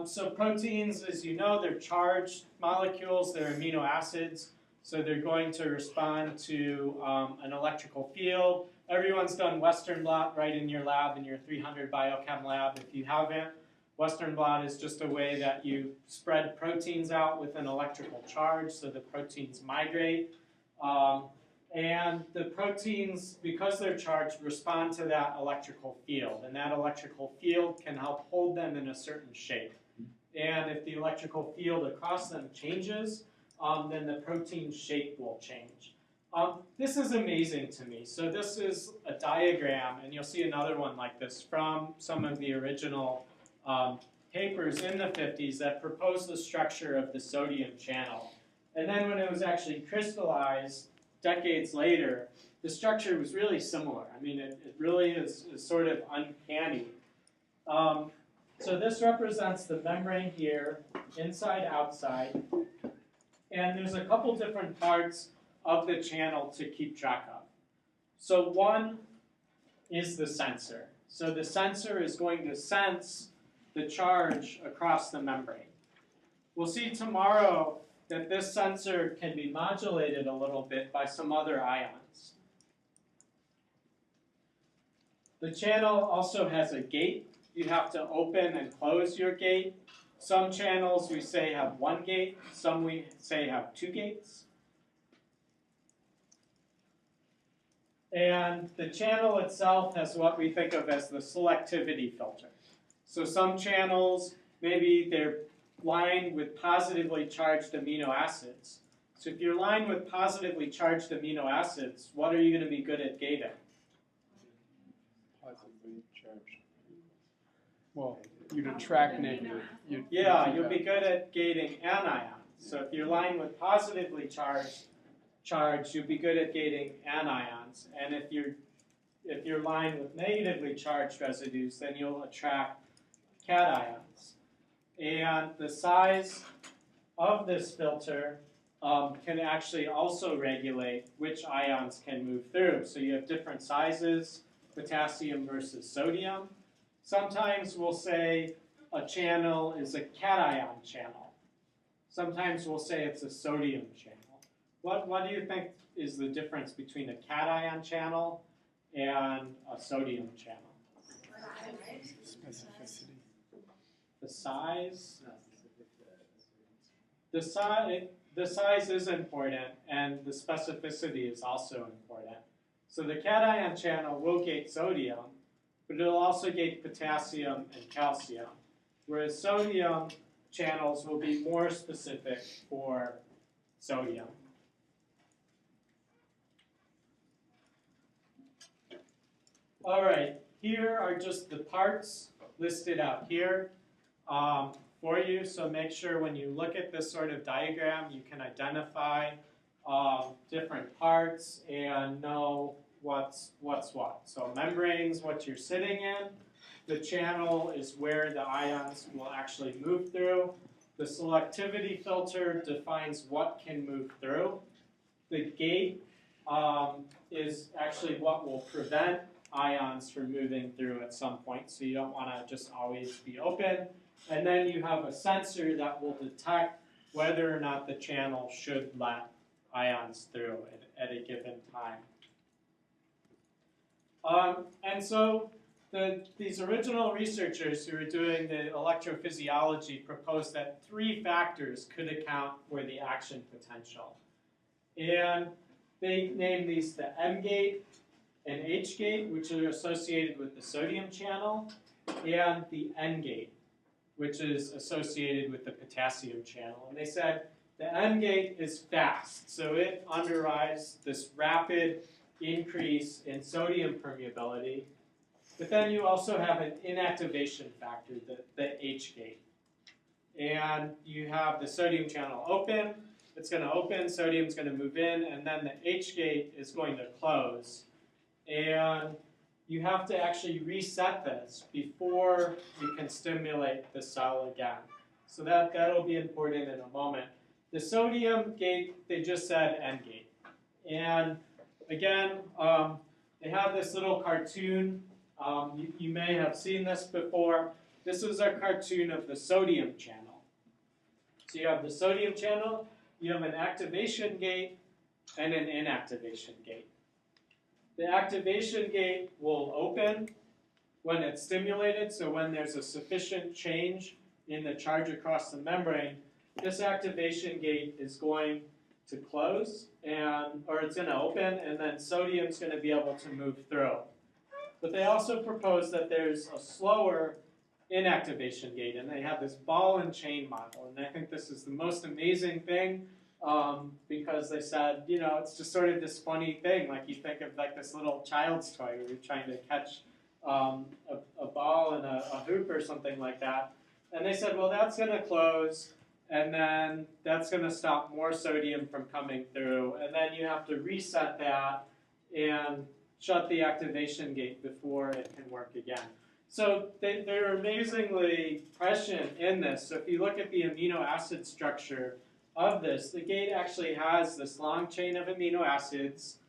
So proteins, as you know, they're charged molecules, they're amino acids, so they're going to respond to an electrical field. Everyone's done Western blot right in your lab, in your 300 biochem lab. If you haven't, Western blot is just a way that you spread proteins out with an electrical charge so the proteins migrate. And the proteins, because they're charged, respond to that electrical field. And that electrical field can help hold them in a certain shape. And if the electrical field across them changes, then the protein shape will change. This is amazing to me. So this is a diagram, and you'll see another one like this from some of the original papers in the 50s that proposed the structure of the sodium channel. And then when it was actually crystallized decades later, the structure was really similar. I mean, it really is sort of uncanny. So this represents the membrane here, inside, outside. And there's a couple different parts of the channel to keep track of. So one is the sensor. So the sensor is going to sense the charge across the membrane. We'll see tomorrow that this sensor can be modulated a little bit by some other ions. The channel also has a gate. You have to open and close your gate. Some channels we say have one gate, some we say have two gates. And the channel itself has what we think of as the selectivity filter. So some channels, maybe they're lined with positively charged amino acids. So if you're lined with positively charged amino acids, what are you going to be good at gating? Positively charged. Well, you'd attract negative. Yeah, you'll be good at gating anions. So if you're lined with positively charged, you'll be good at gating anions. And if you're lined with negatively charged residues, then you'll attract cations. And the size of this filter can actually also regulate which ions can move through. So you have different sizes, potassium versus sodium. Sometimes we'll say a channel is a cation channel. Sometimes we'll say it's a sodium channel. What do you think is the difference between a cation channel and a sodium channel? Specificity. The size? The size is important, and the specificity is also important. So the cation channel will gate sodium, but it'll also gate potassium and calcium, whereas sodium channels will be more specific for sodium. All right, here are just the parts listed out here for you. So make sure when you look at this sort of diagram, you can identify different parts and know what's what. So membranes, what you're sitting in. The channel is where the ions will actually move through. The selectivity filter defines what can move through. The gate is actually what will prevent ions from moving through at some point, so you don't want to just always be open. And then you have a sensor that will detect whether or not the channel should let ions through at a given time. And so these original researchers who were doing the electrophysiology proposed that 3 factors could account for the action potential. And they named these the M gate and H gate, which are associated with the sodium channel, and the N gate, which is associated with the potassium channel. And they said the M gate is fast, so it underlies this rapid increase in sodium permeability. But then you also have an inactivation factor, the H gate. And you have the sodium channel open, it's going to open, sodium's going to move in, and then the H gate is going to close. And you have to actually reset this before you can stimulate the cell again. So that'll be important in a moment. The sodium gate, they just said N gate. And again, they have this little cartoon. You may have seen this before. This is a cartoon of the sodium channel. So you have the sodium channel, you have an activation gate, and an inactivation gate. The activation gate will open when it's stimulated, so when there's a sufficient change in the charge across the membrane, this activation gate is going to close, or it's going to open, and then sodium's going to be able to move through. But they also propose that there's a slower inactivation gate, and they have this ball and chain model, and I think this is the most amazing thing, because they said, you know, it's just sort of this funny thing, like you think of like this little child's toy where you're trying to catch a ball in a hoop or something like that. And they said, well, that's going to close, and then that's going to stop more sodium from coming through, and then you have to reset that and shut the activation gate before it can work again. So they're amazingly prescient in this. So if you look at the amino acid structure of this, the gate actually has this long chain of amino acids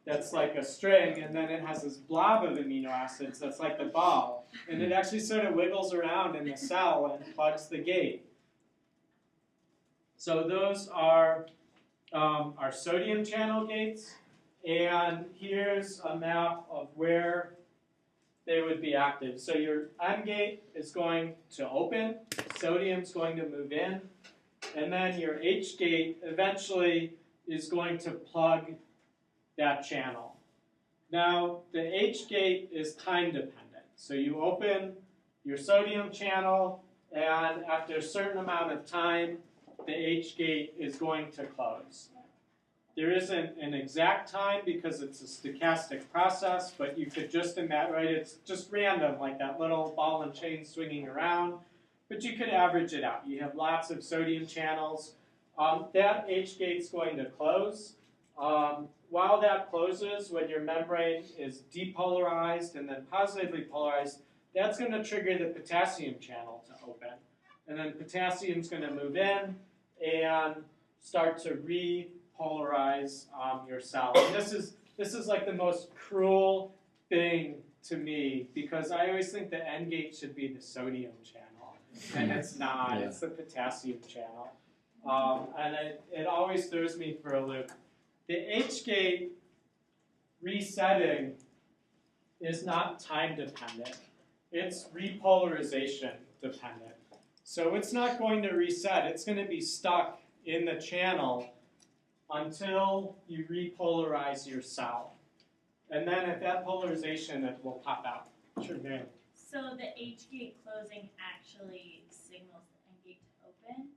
that's like a string, and then it has this blob of amino acids that's like the ball, and it actually sort of wiggles around in the cell and plugs the gate. So those are our sodium channel gates, and here's a map of where they would be active. So your N gate is going to open, sodium's going to move in, and then your H gate eventually is going to plug that channel. Now, the H gate is time dependent. So you open your sodium channel, and after a certain amount of time, the H gate is going to close. There isn't an exact time because it's a stochastic process, but you could just imagine, right, it's just random, like that little ball and chain swinging around, but you could average it out. You have lots of sodium channels. That H gate's going to close. While that closes, when your membrane is depolarized and then positively polarized, that's going to trigger the potassium channel to open. And then potassium's going to move in and start to repolarize your cell. And this is like the most cruel thing to me, because I always think the N gate should be the sodium channel, and it's not. It's the potassium channel. And it always throws me for a loop. The H gate resetting is not time dependent. It's repolarization dependent. So it's not going to reset. It's going to be stuck in the channel until you repolarize your cell. And then at that polarization, it will pop out. Sure, ma'am. So the H gate closing actually signals the N gate to open?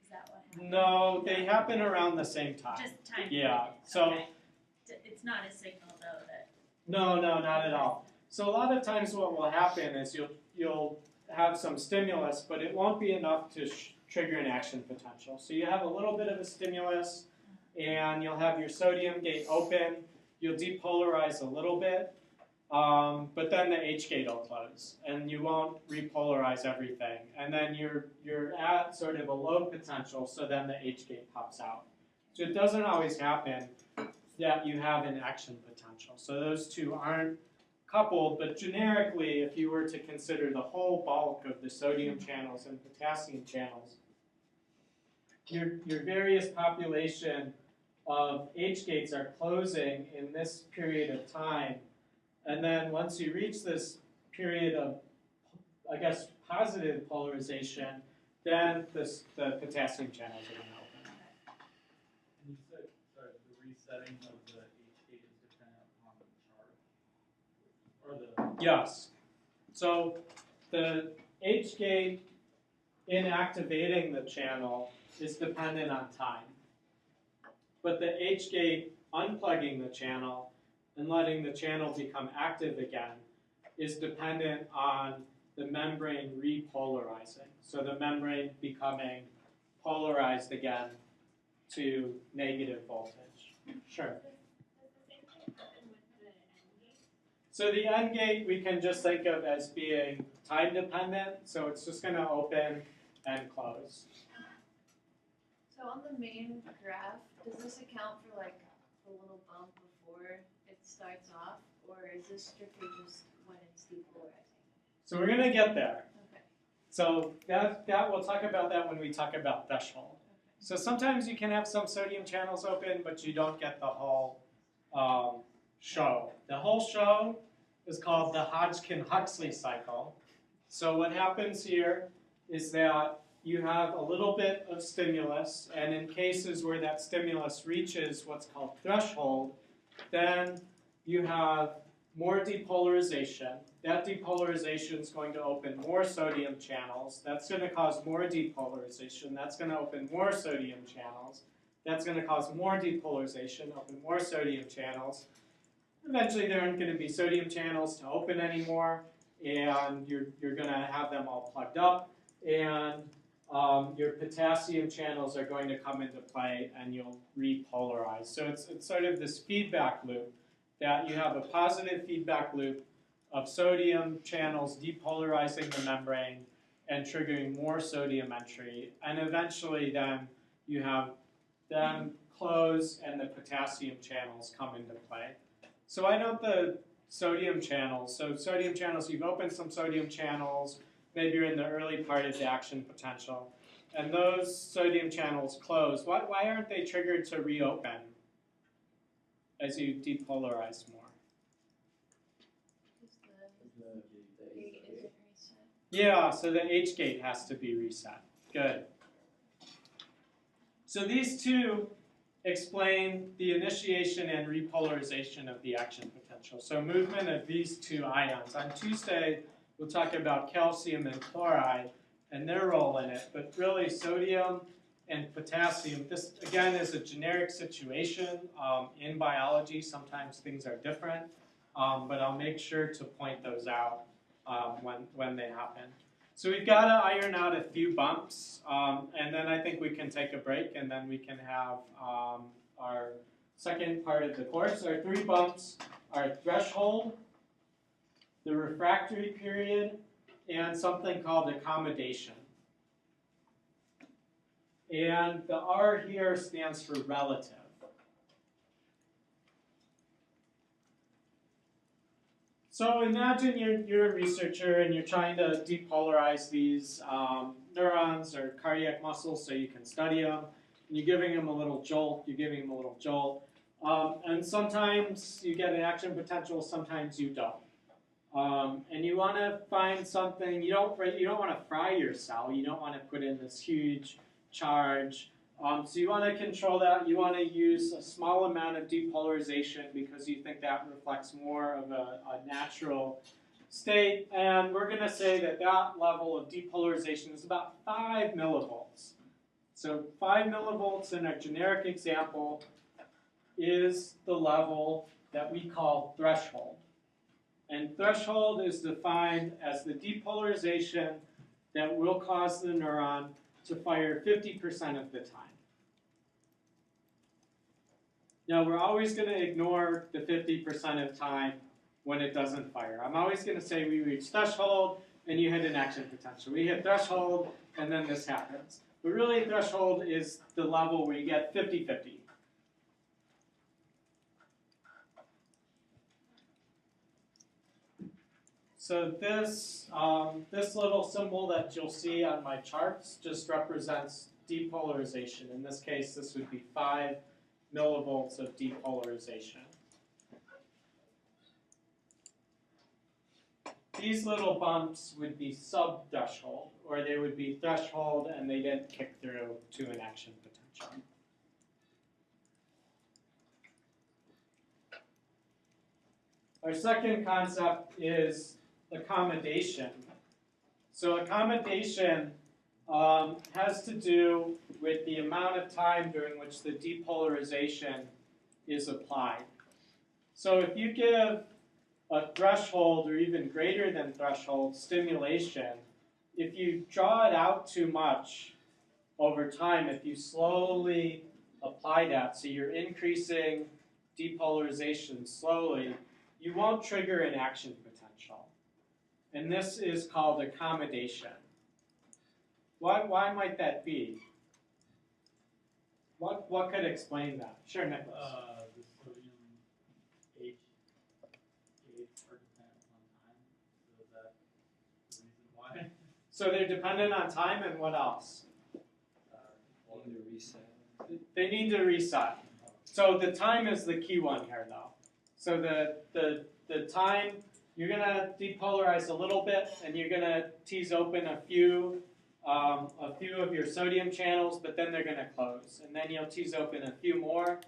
Is that what happens? No, they happen around the same time. Just time. Yeah. So Okay. It's not a signal though that. no, not at all. So a lot of times what will happen is you'll have some stimulus, but it won't be enough to trigger an action potential. So you have a little bit of a stimulus, and you'll have your sodium gate open. You'll depolarize a little bit, but then the H gate will close, and you won't repolarize everything. And then you're at sort of a low potential, so then the H gate pops out. So it doesn't always happen that you have an action potential. So those two aren't coupled, but generically, if you were to consider the whole bulk of the sodium channels and potassium channels, your various population of H gates are closing in this period of time, and then once you reach this period of, I guess, positive polarization, then the potassium channels are going to open. And you said, sorry, the resetting of the H gate is dependent upon the charge? Or the... Yes. So the H gate inactivating the channel is dependent on time. But the H gate unplugging the channel and letting the channel become active again is dependent on the membrane repolarizing. So the membrane becoming polarized again to negative voltage. Sure. So the N gate we can just think of as being time dependent. So it's just going to open and close. So on the main graph, does this account for like the little bump before it starts off, or is this strictly just when it's depolarizing? So we're going to get there. Okay. So that we'll talk about that when we talk about threshold. So sometimes you can have some sodium channels open, but you don't get the whole show. The whole show is called the Hodgkin-Huxley cycle. So what happens here is that you have a little bit of stimulus, and in cases where that stimulus reaches what's called threshold, then you have more depolarization. That depolarization is going to open more sodium channels. That's going to cause more depolarization. That's going to open more sodium channels. That's going to cause more depolarization, open more sodium channels. Eventually there aren't going to be sodium channels to open anymore, and you're going to have them all plugged up, and your potassium channels are going to come into play, and you'll repolarize. So it's sort of this feedback loop that you have a positive feedback loop of sodium channels depolarizing the membrane and triggering more sodium entry, and eventually then you have them close and the potassium channels come into play. So I note the sodium channels. So sodium channels, you've opened some sodium channels, maybe you're in the early part of the action potential, and those sodium channels close. Why aren't they triggered to reopen as you depolarize more? The gate isn't reset. Yeah, so the H gate has to be reset. Good. So these two explain the initiation and repolarization of the action potential. So movement of these two ions. On Tuesday, we'll talk about calcium and chloride and their role in it, but really sodium and potassium, this again is a generic situation in biology. Sometimes things are different, but I'll make sure to point those out when they happen. So we've got to iron out a few bumps, and then I think we can take a break, and then we can have our second part of the course. Our three bumps are threshold, the refractory period, and something called accommodation. And the R here stands for relative. So imagine you're a researcher and you're trying to depolarize these neurons or cardiac muscles so you can study them. And you're giving them a little jolt, and sometimes you get an action potential, sometimes you don't. And you want to find something, you don't want to fry your cell, you don't want to put in this huge charge. So you want to control that. You want to use a small amount of depolarization because you think that reflects more of a natural state. And we're going to say that that level of depolarization is about 5 millivolts. So 5 millivolts in our generic example is the level that we call threshold. And threshold is defined as the depolarization that will cause the neuron to fire 50% of the time. Now, we're always going to ignore the 50% of time when it doesn't fire. I'm always going to say we reach threshold and you hit an action potential. We hit threshold and then this happens. But really, threshold is the level where you get 50-50. So this little symbol that you'll see on my charts just represents depolarization. In this case, this would be 5 millivolts of depolarization. These little bumps would be sub-threshold, or they would be threshold and they didn't kick through to an action potential. Our second concept is accommodation. So accommodation has to do with the amount of time during which the depolarization is applied. So if you give a threshold or even greater than threshold stimulation, if you draw it out too much over time, if you slowly apply that, so you're increasing depolarization slowly, you won't trigger an action potential. And this is called accommodation. Why might that be? What could explain that? Sure, Nicholas. The sodium H gates are dependent on time, so is that the reason why? So they're dependent on time and what else? Need to reset. They need to reset. So the time is the key one here though. So the time, you're gonna depolarize a little bit and you're gonna tease open a few of your sodium channels, but then they're gonna close. And then you'll tease open a few more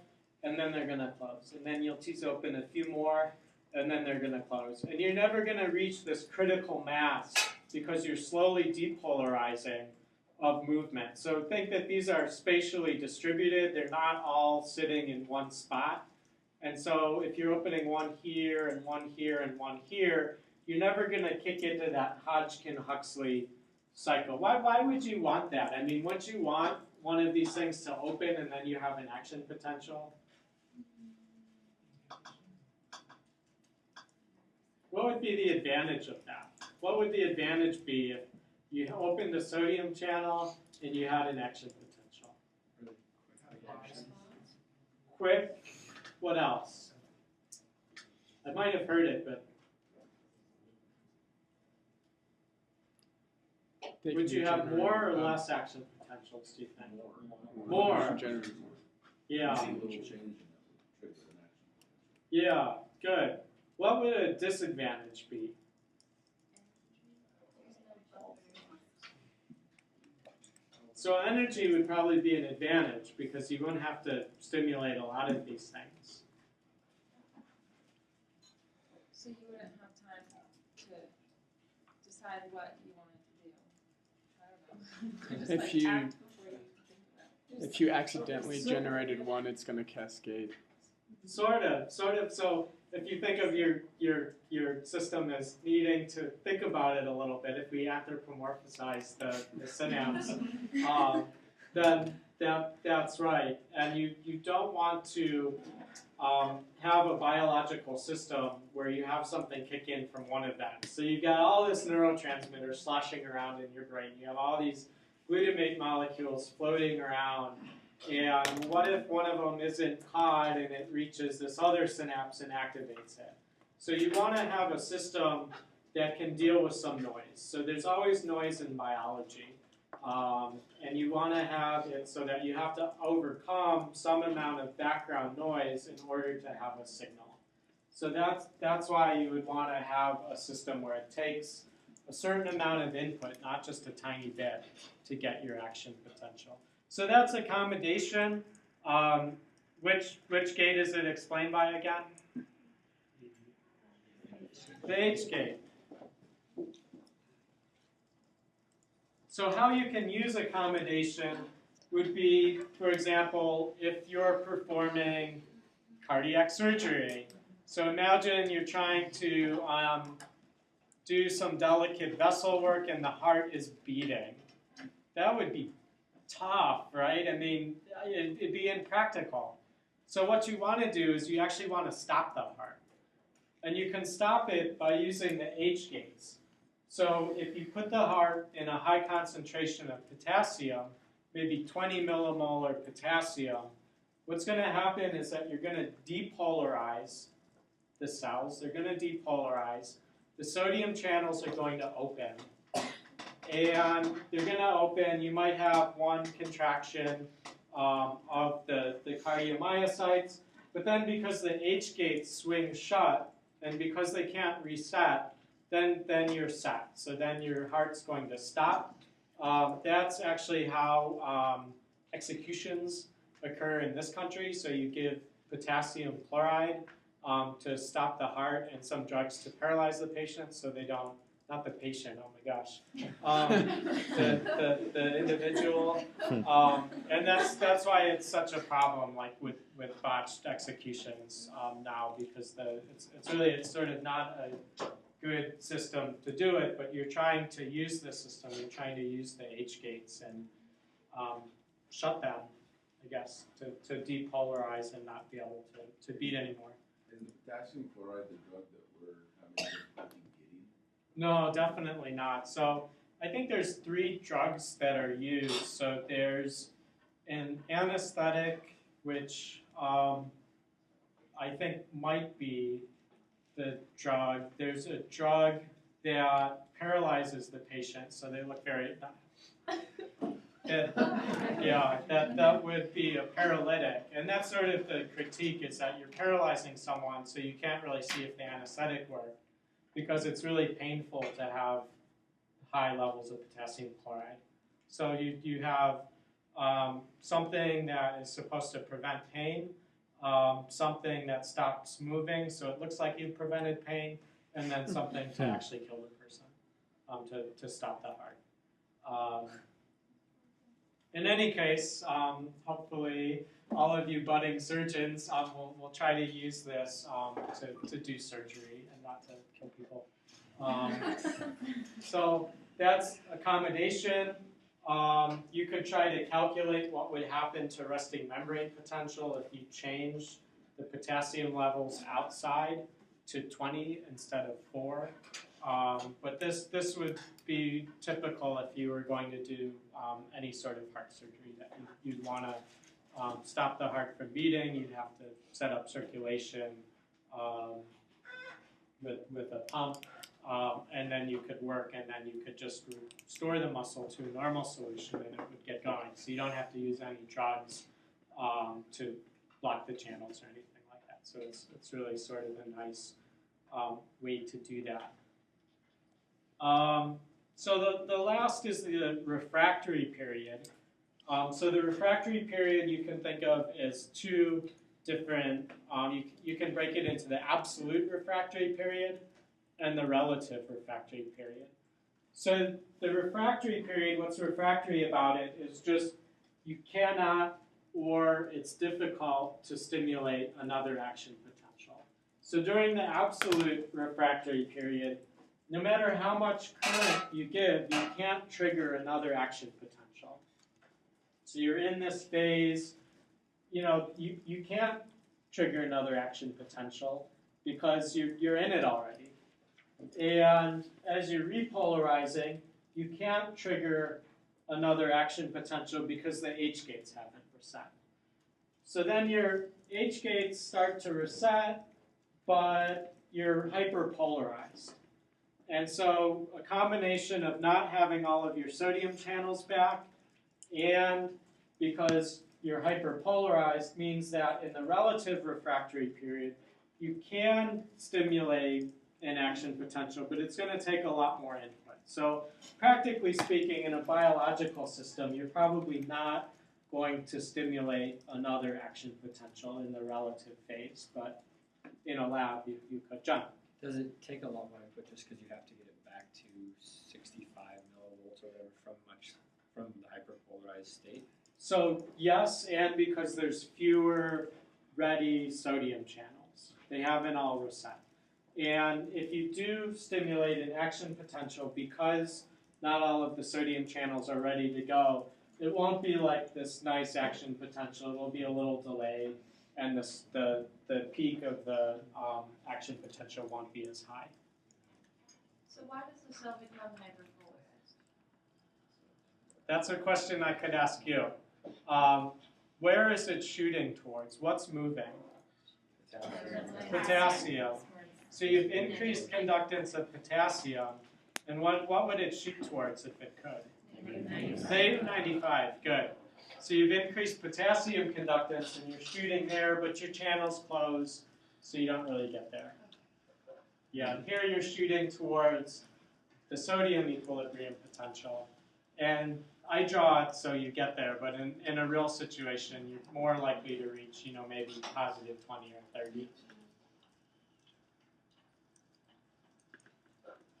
and then they're gonna close. And then you'll tease open a few more and then they're gonna close. And you're never gonna reach this critical mass because you're slowly depolarizing of movement. So think that these are spatially distributed. They're not all sitting in one spot. And so if you're opening one here and one here and one here, you're never going to kick into that Hodgkin-Huxley cycle. Why would you want that? I mean, wouldn't you want one of these things to open and then you have an action potential? What would be the advantage of that? What would the advantage be if you opened the sodium channel and you had an action potential? Quick. What else? I might have heard it, but would you have more or less action potentials, do you think? More. Yeah. See a little change in it would trigger an action. Yeah, good. What would a disadvantage be? So energy would probably be an advantage because you wouldn't have to stimulate a lot of these things. So you wouldn't have time to decide what you wanted to do. I don't know. Just If you- act before you think about it. If you accidentally generated one, it's going to cascade. Sort of. So if you think of your system as needing to think about it a little bit, if we anthropomorphize the synapse, then that's right. And you don't want to have a biological system where you have something kick in from one of them. So you've got all this neurotransmitter sloshing around in your brain. You have all these glutamate molecules floating around. And what if one of them isn't caught and it reaches this other synapse and activates it? So you want to have a system that can deal with some noise. So there's always noise in biology. And you want to have it so that you have to overcome some amount of background noise in order to have a signal. So that's why you would want to have a system where it takes a certain amount of input, not just a tiny bit, to get your action potential. So that's accommodation. Which gate is it explained by again? The H gate. So how you can use accommodation would be, for example, if you're performing cardiac surgery. So imagine you're trying to do some delicate vessel work and the heart is beating. That would be tough, right? I mean, it'd be impractical. So what you want to do is you actually want to stop the heart. And you can stop it by using the H gates. So if you put the heart in a high concentration of potassium, maybe 20 millimolar potassium, what's going to happen is that you're going to depolarize the cells. They're going to depolarize. The sodium channels are going to open. And they're going to open, you might have one contraction of the cardiomyocytes, but then because the H gates swing shut, and because they can't reset, then you're set. So then your heart's going to stop. That's actually how executions occur in this country. So you give potassium chloride to stop the heart and some drugs to paralyze the patient so they don't, not the patient, oh my gosh, the individual. And that's why it's such a problem, like with botched executions now, because it's sort of not a good system to do it, but you're trying to use the system, you're trying to use the H gates and shut them, I guess, to depolarize and not be able to beat anymore. Is the potassium chloride the drug that we're having difficulty getting? No, definitely not. So I think there's 3 drugs that are used. So there's an anesthetic, which I think might be the drug. There's a drug that paralyzes the patient, so they look very. Yeah, that would be a paralytic, and that's sort of the critique, is that you're paralyzing someone, so you can't really see if the anesthetic worked, because it's really painful to have high levels of potassium chloride. So you have something that is supposed to prevent pain, something that stops moving, so it looks like you've prevented pain, and then something to actually kill the person, to stop the heart. In any case, hopefully all of you budding surgeons will try to use this to do surgery and not to kill people. So that's accommodation. You could try to calculate what would happen to resting membrane potential if you change the potassium levels outside to 20 instead of 4. But this would be typical if you were going to do any sort of heart surgery. That you'd want to stop the heart from beating. You'd have to set up circulation with a pump, and then you could work, and then you could just restore the muscle to a normal solution, and it would get going. So you don't have to use any drugs to block the channels or anything like that. So it's really sort of a nice way to do that. So the last is the refractory period. So the refractory period you can think of as 2 different, you can break it into the absolute refractory period and the relative refractory period. So the refractory period, what's refractory about it is just you cannot, or it's difficult to stimulate another action potential. So during the absolute refractory period, no matter how much current you give, you can't trigger another action potential. So you're in this phase, you can't trigger another action potential because you're in it already. And as you're repolarizing, you can't trigger another action potential because the H gates haven't reset. So then your H gates start to reset, but you're hyperpolarized. And so a combination of not having all of your sodium channels back and because you're hyperpolarized means that in the relative refractory period, you can stimulate an action potential, but it's going to take a lot more input. So practically speaking, in a biological system, you're probably not going to stimulate another action potential in the relative phase, but in a lab, you could jump. Does it take a lot more input just because you have to get it back to 65 millivolts or whatever from the hyperpolarized state? So yes, and because there's fewer ready sodium channels. They haven't all reset. And if you do stimulate an action potential, because not all of the sodium channels are ready to go, it won't be like this nice action potential. It'll be a little delayed, and the peak of the action potential won't be as high. So why does the cell become hyperpolarized? That's a question I could ask you. Where is it shooting towards? What's moving? Potassium. So you've increased conductance of potassium, and what would it shoot towards if it could? -95, good. So you've increased potassium conductance and you're shooting there, but your channel's closed, so you don't really get there. Yeah, and here you're shooting towards the sodium equilibrium potential. And I draw it so you get there, but in a real situation, you're more likely to reach, maybe positive 20 or 30.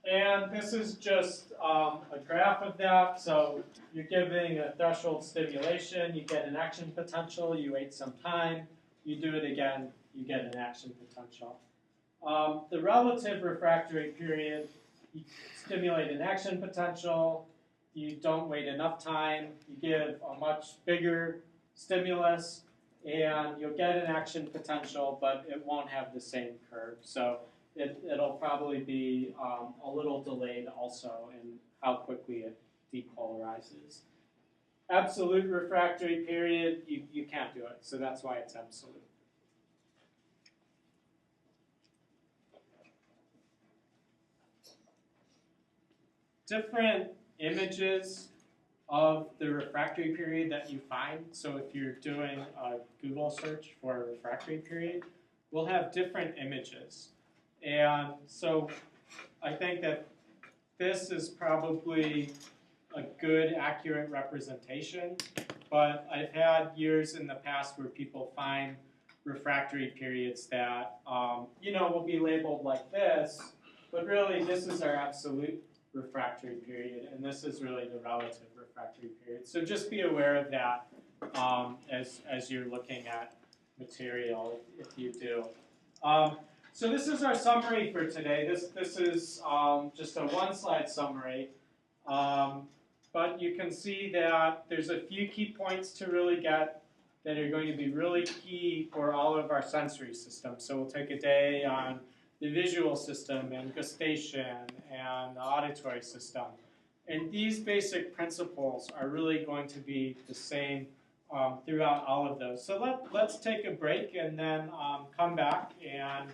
And this is just a graph of that. So you're giving a threshold stimulation, you get an action potential, you wait some time, you do it again, you get an action potential. The relative refractory period, you stimulate an action potential, you don't wait enough time, you give a much bigger stimulus, and you'll get an action potential, but it won't have the same curve. So it'll probably be a little delayed also in how quickly it depolarizes. Absolute refractory period, you can't do it, so that's why it's absolute. Different images of the refractory period that you find. So if you're doing a Google search for a refractory period, we'll have different images. And so I think that this is probably a good, accurate representation. But I've had years in the past where people find refractory periods that, will be labeled like this, but really this is our absolute refractory period, and this is really the relative refractory period. So just be aware of that as you're looking at material, if you do. So this is our summary for today. This is just a one-slide summary, but you can see that there's a few key points to really get that are going to be really key for all of our sensory systems. So we'll take a day on the visual system and gustation and the auditory system. And these basic principles are really going to be the same throughout all of those. So let's take a break and then come back and